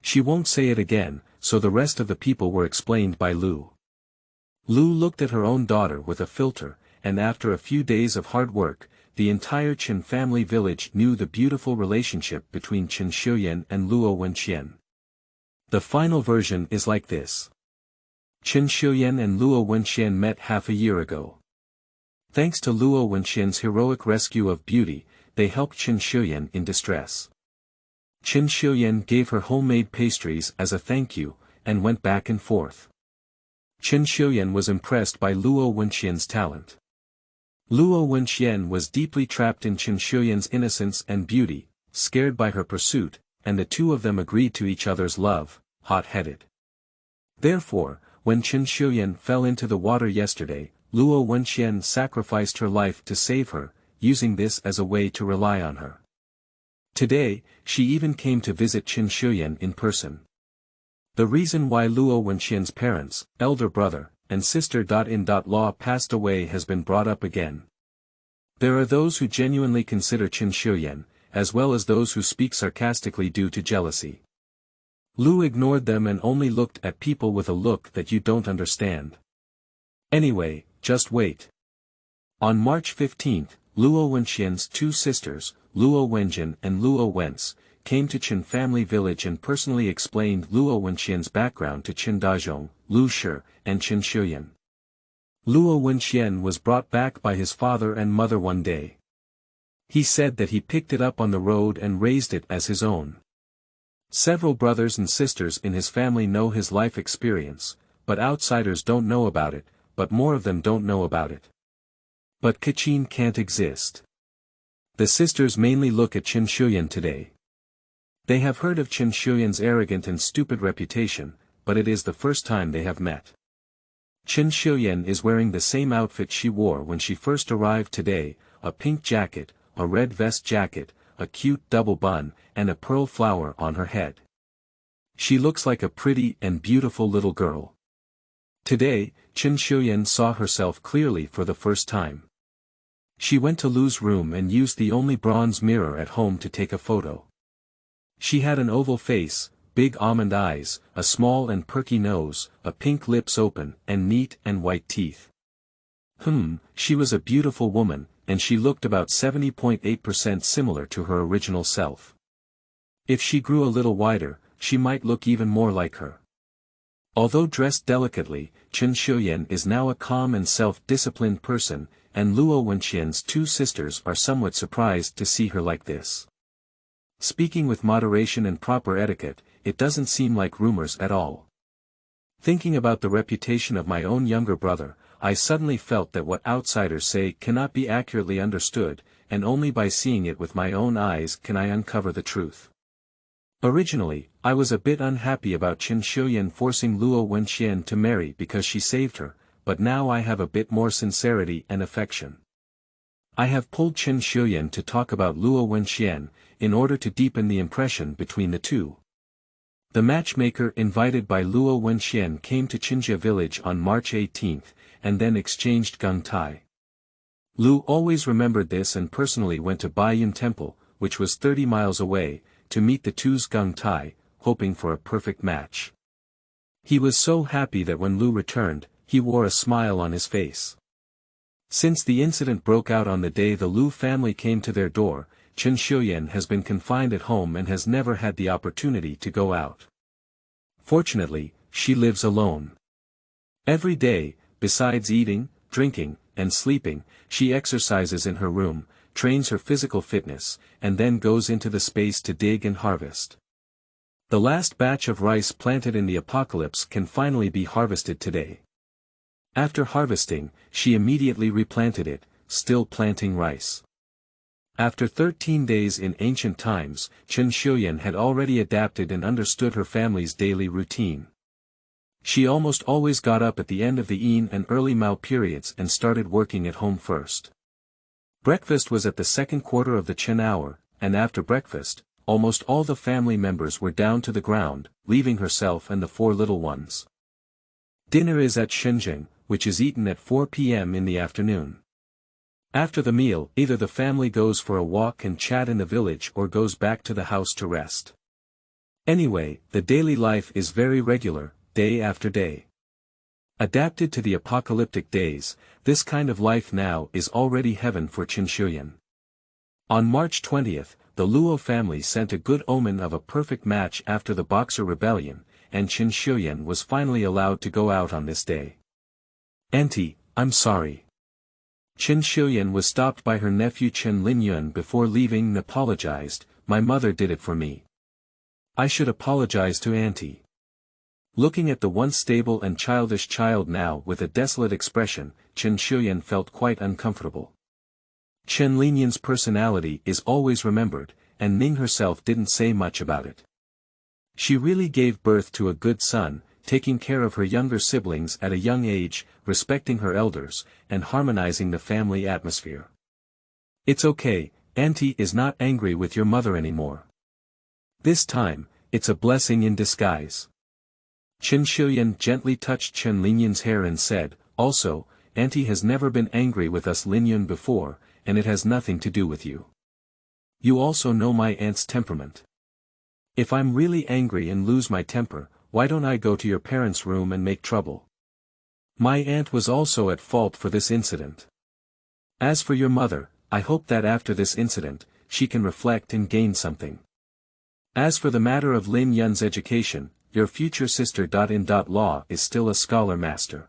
She won't say it again, so the rest of the people were explained by Lu. Lu looked at her own daughter with a filter, and after a few days of hard work, the entire Chen family village knew the beautiful relationship between Chen Xiuyan and Luo Wenqian. The final version is like this. Chen Xiuyan and Luo Wenqian met half a year ago. Thanks to Luo Wenqian's heroic rescue of beauty, they helped Chen Xiuyan in distress. Chen Xiuyan gave her homemade pastries as a thank you, and went back and forth. Chen Xiuyan was impressed by Luo Wenqian's talent. Luo Wenqian was deeply trapped in Chen Xiuyan's innocence and beauty, scared by her pursuit, and the two of them agreed to each other's love, hot-headed. Therefore, when Chen Xiuyan fell into the water yesterday, Luo Wenqian sacrificed her life to save her, using this as a way to rely on her. Today, she even came to visit Chen Xiuyan in person. The reason why Luo Wenqian's parents, elder brother, and sister-in-law passed away has been brought up again. There are those who genuinely consider Chen Xiuyan, as well as those who speak sarcastically due to jealousy. Lu ignored them and only looked at people with a look that you don't understand. Anyway, just wait. On March 15, Luo Wenqian's two sisters, Luo Wenqian and Luo Wenci, came to Chen family village and personally explained Luo Wenqian's background to Chen Dazhong, Lu Shi, and Chen Xiuyan. Luo Wenqian was brought back by his father and mother one day. He said that he picked it up on the road and raised it as his own. Several brothers and sisters in his family know his life experience, but outsiders don't know about it, but more of them don't know about it. But Kachin can't exist. The sisters mainly look at Chen Xiuyan today. They have heard of Chen Xiuyan's arrogant and stupid reputation, but it is the first time they have met. Chen Xiuyan is wearing the same outfit she wore when she first arrived today, a pink jacket, a red vest jacket, a cute double bun, and a pearl flower on her head. She looks like a pretty and beautiful little girl. Today, Chen Xiuyan saw herself clearly for the first time. She went to Lu's room and used the only bronze mirror at home to take a photo. She had an oval face, big almond eyes, a small and perky nose, a pink lips open, and neat and white teeth. She was a beautiful woman, and she looked about 70.8% similar to her original self. If she grew a little wider, she might look even more like her. Although dressed delicately, Chen Xiuyan is now a calm and self-disciplined person, and Luo Wenqian's two sisters are somewhat surprised to see her like this. Speaking with moderation and proper etiquette, it doesn't seem like rumors at all. Thinking about the reputation of my own younger brother, I suddenly felt that what outsiders say cannot be accurately understood, and only by seeing it with my own eyes can I uncover the truth. Originally, I was a bit unhappy about Chen Xiuyan forcing Luo Wenqian to marry because she saved her, but now I have a bit more sincerity and affection. I have pulled Chen Xiuyan to talk about Luo Wenqian, in order to deepen the impression between the two. The matchmaker invited by Luo Wenqian came to Chenjia Village on March 18, and then exchanged gungtai. Lu always remembered this and personally went to Baiyun Temple, which was 30 miles away, to meet the two's gungtai, hoping for a perfect match. He was so happy that when Lu returned, he wore a smile on his face. Since the incident broke out on the day the Lu family came to their door, Chen Xiuyan has been confined at home and has never had the opportunity to go out. Fortunately, she lives alone. Every day, besides eating, drinking, and sleeping, she exercises in her room, trains her physical fitness, and then goes into the space to dig and harvest. The last batch of rice planted in the apocalypse can finally be harvested today. After harvesting, she immediately replanted it, still planting rice. After 13 days in ancient times, Chen Xiuyan had already adapted and understood her family's daily routine. She almost always got up at the end of the Yin and early Mao periods and started working at home first. Breakfast was at the second quarter of the Chen hour, and after breakfast, almost all the family members were down to the ground, leaving herself and the four little ones. Dinner is at Shenzhen, which is eaten at 4 p.m. in the afternoon. After the meal, either the family goes for a walk and chat in the village or goes back to the house to rest. Anyway, the daily life is very regular, day after day. Adapted to the apocalyptic days, this kind of life now is already heaven for Chen Xiuyan. On March 20th, the Luo family sent a good omen of a perfect match after the Boxer Rebellion, and Chen Xiuyan was finally allowed to go out on this day. "Auntie, I'm sorry." Chen Xiuyan was stopped by her nephew Chen Linyun before leaving and apologized, "My mother did it for me. I should apologize to Auntie." Looking at the once stable and childish child now with a desolate expression, Chen Xiuyan felt quite uncomfortable. Chen Linyun's personality is always remembered, and Ning herself didn't say much about it. She really gave birth to a good son, taking care of her younger siblings at a young age, respecting her elders, and harmonizing the family atmosphere. It's okay, Auntie is not angry with your mother anymore. This time, it's a blessing in disguise. Chen Xiuyan gently touched Chen Linyan's hair and said, also, Auntie has never been angry with us Linyan before, and it has nothing to do with you. You also know my aunt's temperament. If I'm really angry and lose my temper, why don't I go to your parents' room and make trouble? My aunt was also at fault for this incident. As for your mother, I hope that after this incident, she can reflect and gain something. As for the matter of Lin Yun's education, your future sister-in-law is still a scholar master.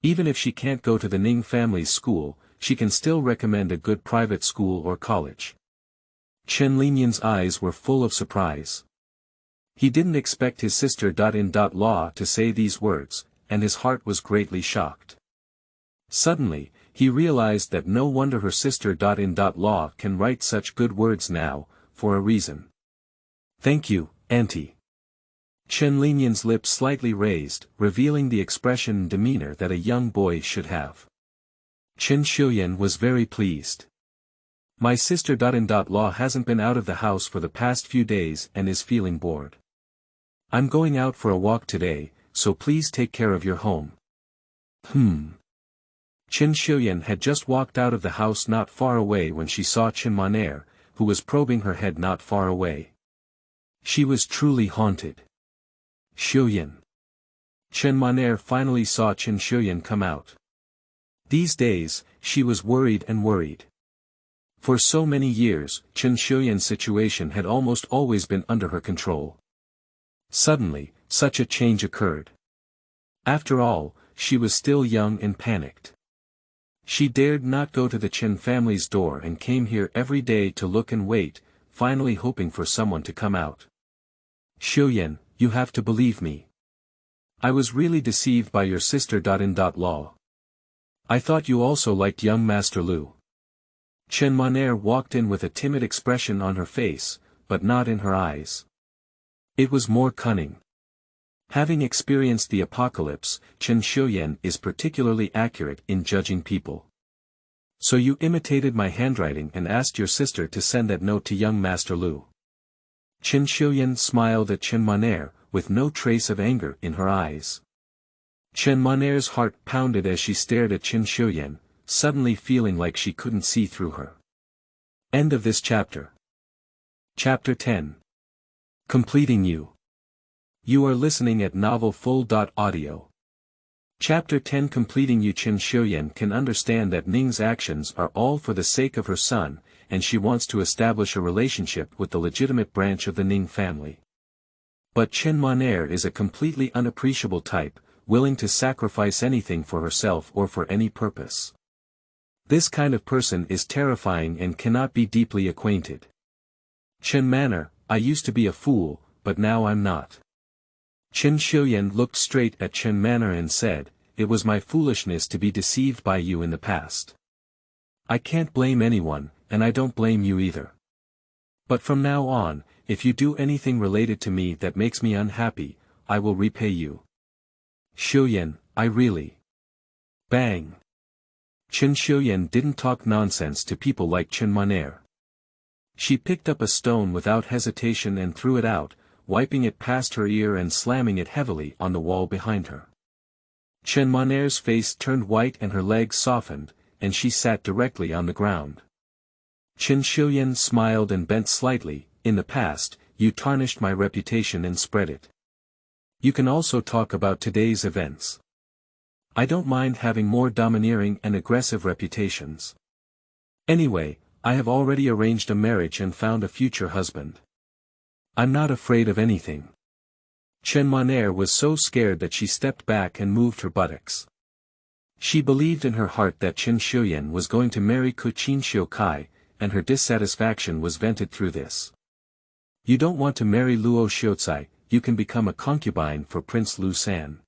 Even if she can't go to the Ning family's school, she can still recommend a good private school or college. Chen Linyan's eyes were full of surprise. He didn't expect his sister-in-law to say these words, and his heart was greatly shocked. Suddenly, he realized that no wonder her sister-in-law can write such good words now, for a reason. Thank you, Auntie. Chen Linyan's lips slightly raised, revealing the expression and demeanor that a young boy should have. Chen Xiuyan was very pleased. My sister-in-law hasn't been out of the house for the past few days and is feeling bored. I'm going out for a walk today, so please take care of your home. Chen Xiuyan had just walked out of the house not far away when she saw Chen Maner, who was probing her head not far away. She was truly haunted. Xiuyan. Chen Maner finally saw Chen Xiuyan come out. These days, she was worried and worried. For so many years, Chen Xiuyan's situation had almost always been under her control. Suddenly, such a change occurred. After all, she was still young and panicked. She dared not go to the Chen family's door and came here every day to look and wait, finally hoping for someone to come out. Xiuyan, you have to believe me. I was really deceived by your sister-in-law. I thought you also liked young Master Lu. Chen Maner walked in with a timid expression on her face, but not in her eyes. It was more cunning. Having experienced the apocalypse, Chen Xiuyan is particularly accurate in judging people. So you imitated my handwriting and asked your sister to send that note to young Master Lu. Chen Xiuyan smiled at Chen Maner, with no trace of anger in her eyes. Chen Maner's heart pounded as she stared at Chen Xiuyan, suddenly feeling like she couldn't see through her. End of this chapter. Chapter 10. Completing You. You are listening at novelfull.audio. Chapter 10. Completing You. Chen Xiuyan can understand that Ning's actions are all for the sake of her son, and she wants to establish a relationship with the legitimate branch of the Ning family. But Chen Maner is a completely unappreciable type, willing to sacrifice anything for herself or for any purpose. This kind of person is terrifying and cannot be deeply acquainted. Chen Maner, I used to be a fool, but now I'm not. Chen Xiuyan looked straight at Chen Maner and said, it was my foolishness to be deceived by you in the past. I can't blame anyone, and I don't blame you either. But from now on, if you do anything related to me that makes me unhappy, I will repay you. Xiuyan, I really. Bang. Chen Xiuyan didn't talk nonsense to people like Chen Maner. She picked up a stone without hesitation and threw it out, wiping it past her ear and slamming it heavily on the wall behind her. Chen Maner's face turned white and her legs softened, and she sat directly on the ground. Chen Xiuyan smiled and bent slightly. In the past, you tarnished my reputation and spread it. You can also talk about today's events. I don't mind having more domineering and aggressive reputations. Anyway, I have already arranged a marriage and found a future husband. I'm not afraid of anything. Chen Maner was so scared that she stepped back and moved her buttocks. She believed in her heart that Chen Xiuyan was going to marry Kuqin Xiukai, and her dissatisfaction was vented through this. You don't want to marry Luo Xiucai, you can become a concubine for Prince Lu San.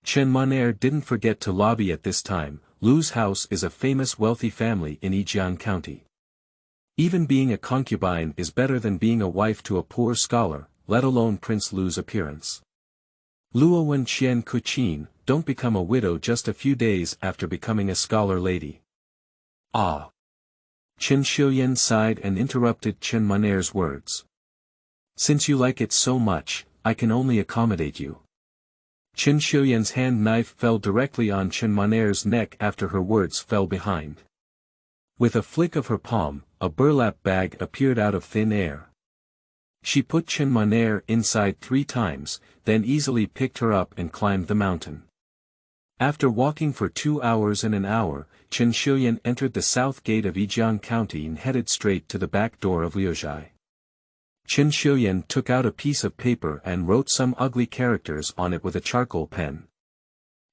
Chen Maner didn't forget to lobby at this time. Lu's house is a famous wealthy family in Yijiang County. Even being a concubine is better than being a wife to a poor scholar, let alone Prince Lu's appearance. Luo Wenqian Kuqin, don't become a widow just a few days after becoming a scholar lady. Ah! Chen Xiuyan sighed and interrupted Chen Maner's words. Since you like it so much, I can only accommodate you. Chen Xiuyan's hand knife fell directly on Chen Maner's neck after her words fell behind. With a flick of her palm, a burlap bag appeared out of thin air. She put Chen Maner inside 3 times, then easily picked her up and climbed the mountain. After walking for 2 hours and an hour, Chen Xiuyan entered the south gate of Yijiang County and headed straight to the back door of Luojai. Chen Xiuyan took out a piece of paper and wrote some ugly characters on it with a charcoal pen.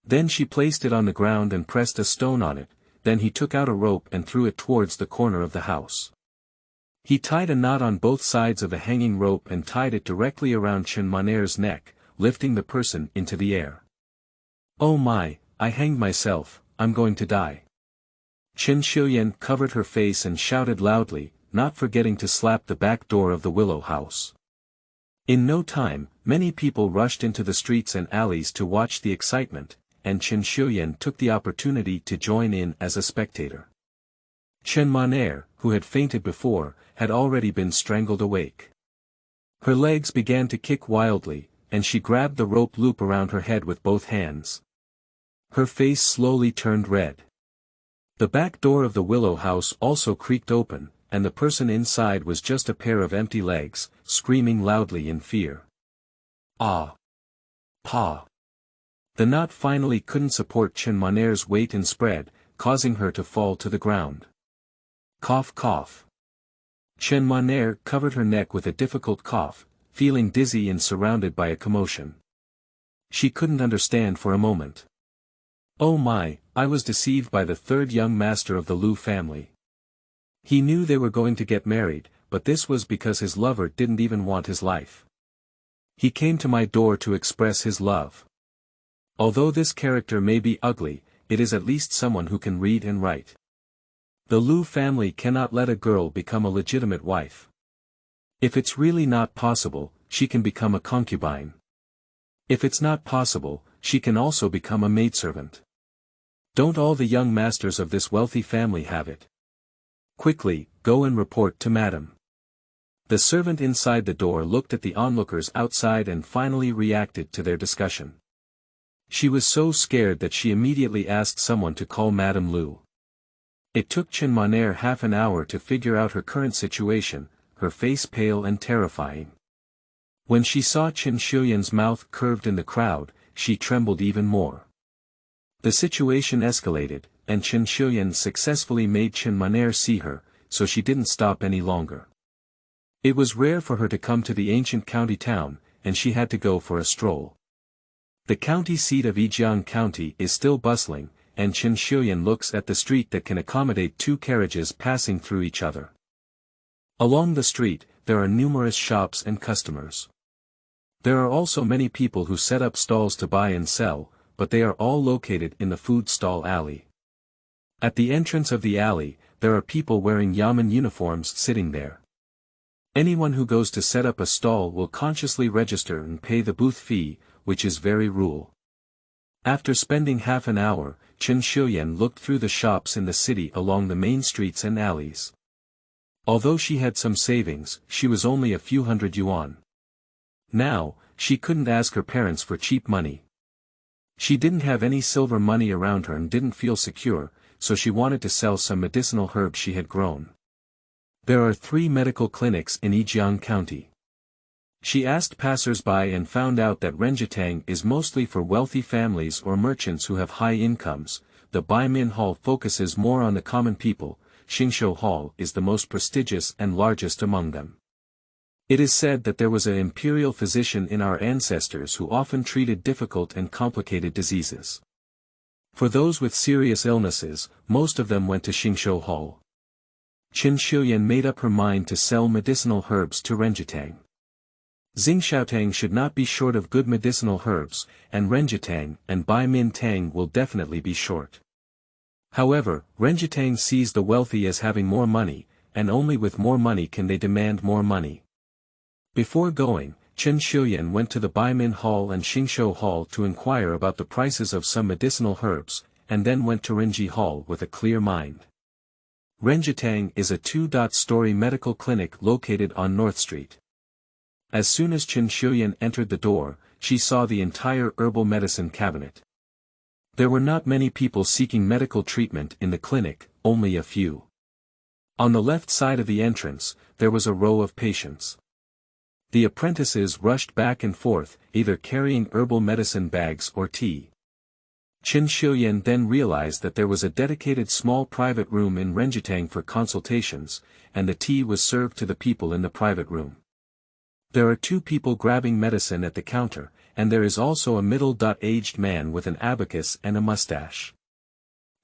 Then she placed it on the ground and pressed a stone on it, then he took out a rope and threw it towards the corner of the house. He tied a knot on both sides of the hanging rope and tied it directly around Chen Maner's neck, lifting the person into the air. Oh my, I hanged myself, I'm going to die. Chen Xiuyan covered her face and shouted loudly, not forgetting to slap the back door of the willow house. In no time, many people rushed into the streets and alleys to watch the excitement, and Chen Xiuyan took the opportunity to join in as a spectator. Chen Maner, who had fainted before, had already been strangled awake. Her legs began to kick wildly, and she grabbed the rope loop around her head with both hands. Her face slowly turned red. The back door of the willow house also creaked open, and the person inside was just a pair of empty legs, screaming loudly in fear. Ah! Pa! The knot finally couldn't support Chen Maner's weight and spread, causing her to fall to the ground. Cough cough. Chen Maner covered her neck with a difficult cough, feeling dizzy and surrounded by a commotion. She couldn't understand for a moment. Oh my, I was deceived by the 3rd young master of the Lu family. He knew they were going to get married, but this was because his lover didn't even want his life. He came to my door to express his love. Although this character may be ugly, it is at least someone who can read and write. The Lu family cannot let a girl become a legitimate wife. If it's really not possible, she can become a concubine. If it's not possible, she can also become a maidservant. Don't all the young masters of this wealthy family have it? Quickly, go and report to Madam. The servant inside the door looked at the onlookers outside and finally reacted to their discussion. She was so scared that she immediately asked someone to call Madame Lu. It took Chen Maner half an hour to figure out her current situation, her face pale and terrifying. When she saw Chen Xiuyan's mouth curved in the crowd, she trembled even more. The situation escalated, and Chen Xiuyan successfully made Chen Maner see her, so she didn't stop any longer. It was rare for her to come to the ancient county town, and she had to go for a stroll. The county seat of Yijiang County is still bustling, and Chen Xiuyan looks at the street that can accommodate 2 carriages passing through each other. Along the street, there are numerous shops and customers. There are also many people who set up stalls to buy and sell, but they are all located in the food stall alley. At the entrance of the alley, there are people wearing yamen uniforms sitting there. Anyone who goes to set up a stall will consciously register and pay the booth fee, which is very rule. After spending half an hour, Chen Xiuyan looked through the shops in the city along the main streets and alleys. Although she had some savings, she was only a few hundred yuan. Now, she couldn't ask her parents for cheap money. She didn't have any silver money around her and didn't feel secure, so she wanted to sell some medicinal herbs she had grown. There are 3 medical clinics in Yijiang County. She asked passers-by and found out that Luojiatang is mostly for wealthy families or merchants who have high incomes. The Baimin Hall focuses more on the common people. Xingshou Hall is the most prestigious and largest among them. It is said that there was an imperial physician in our ancestors who often treated difficult and complicated diseases. For those with serious illnesses, most of them went to Xingshou Hall. Chen Xiuyan made up her mind to sell medicinal herbs to Luojiatang. Xingxiaotang should not be short of good medicinal herbs, and Luojiatang and Baimin Tang will definitely be short. However, Luojiatang sees the wealthy as having more money, and only with more money can they demand more money. Before going, Chen Xiuyan went to the Baimin Hall and Xingshou Hall to inquire about the prices of some medicinal herbs, and then went to Renji Hall with a clear mind. Luojiatang is a two-story medical clinic located on North Street. As soon as Chen Xiuyan entered the door, she saw the entire herbal medicine cabinet. There were not many people seeking medical treatment in the clinic, only a few. On the left side of the entrance, there was a row of patients. The apprentices rushed back and forth, either carrying herbal medicine bags or tea. Chen Xiuyan then realized that there was a dedicated small private room in Luojiatang for consultations, and the tea was served to the people in the private room. There are two people grabbing medicine at the counter, and there is also a middle-aged man with an abacus and a mustache.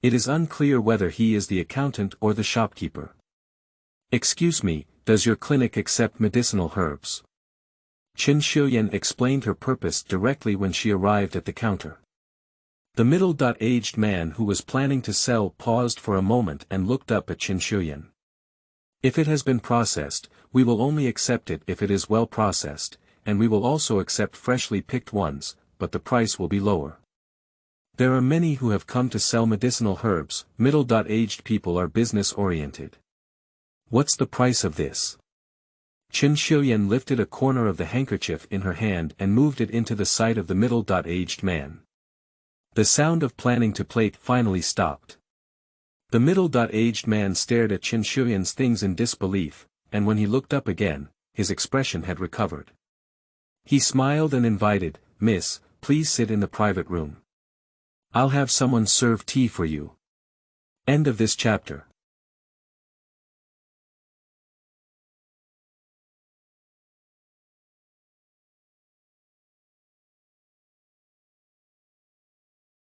It is unclear whether he is the accountant or the shopkeeper. "Excuse me, does your clinic accept medicinal herbs?" Chen Xiuyan explained her purpose directly when she arrived at the counter. The middle-aged man who was planning to sell paused for a moment and looked up at Chen Xiuyan. "If it has been processed, we will only accept it if it is well processed, and we will also accept freshly picked ones, but the price will be lower. There are many who have come to sell medicinal herbs. Middle-aged people are business-oriented. What's the price of this?" Chen Xiuyan lifted a corner of the handkerchief in her hand and moved it into the sight of the middle-aged man. The sound of planning to plate finally stopped. The middle-aged man stared at Chen Xiuyan's things in disbelief, and when he looked up again, his expression had recovered. He smiled and invited, "Miss, please sit in the private room. I'll have someone serve tea for you." End of this chapter.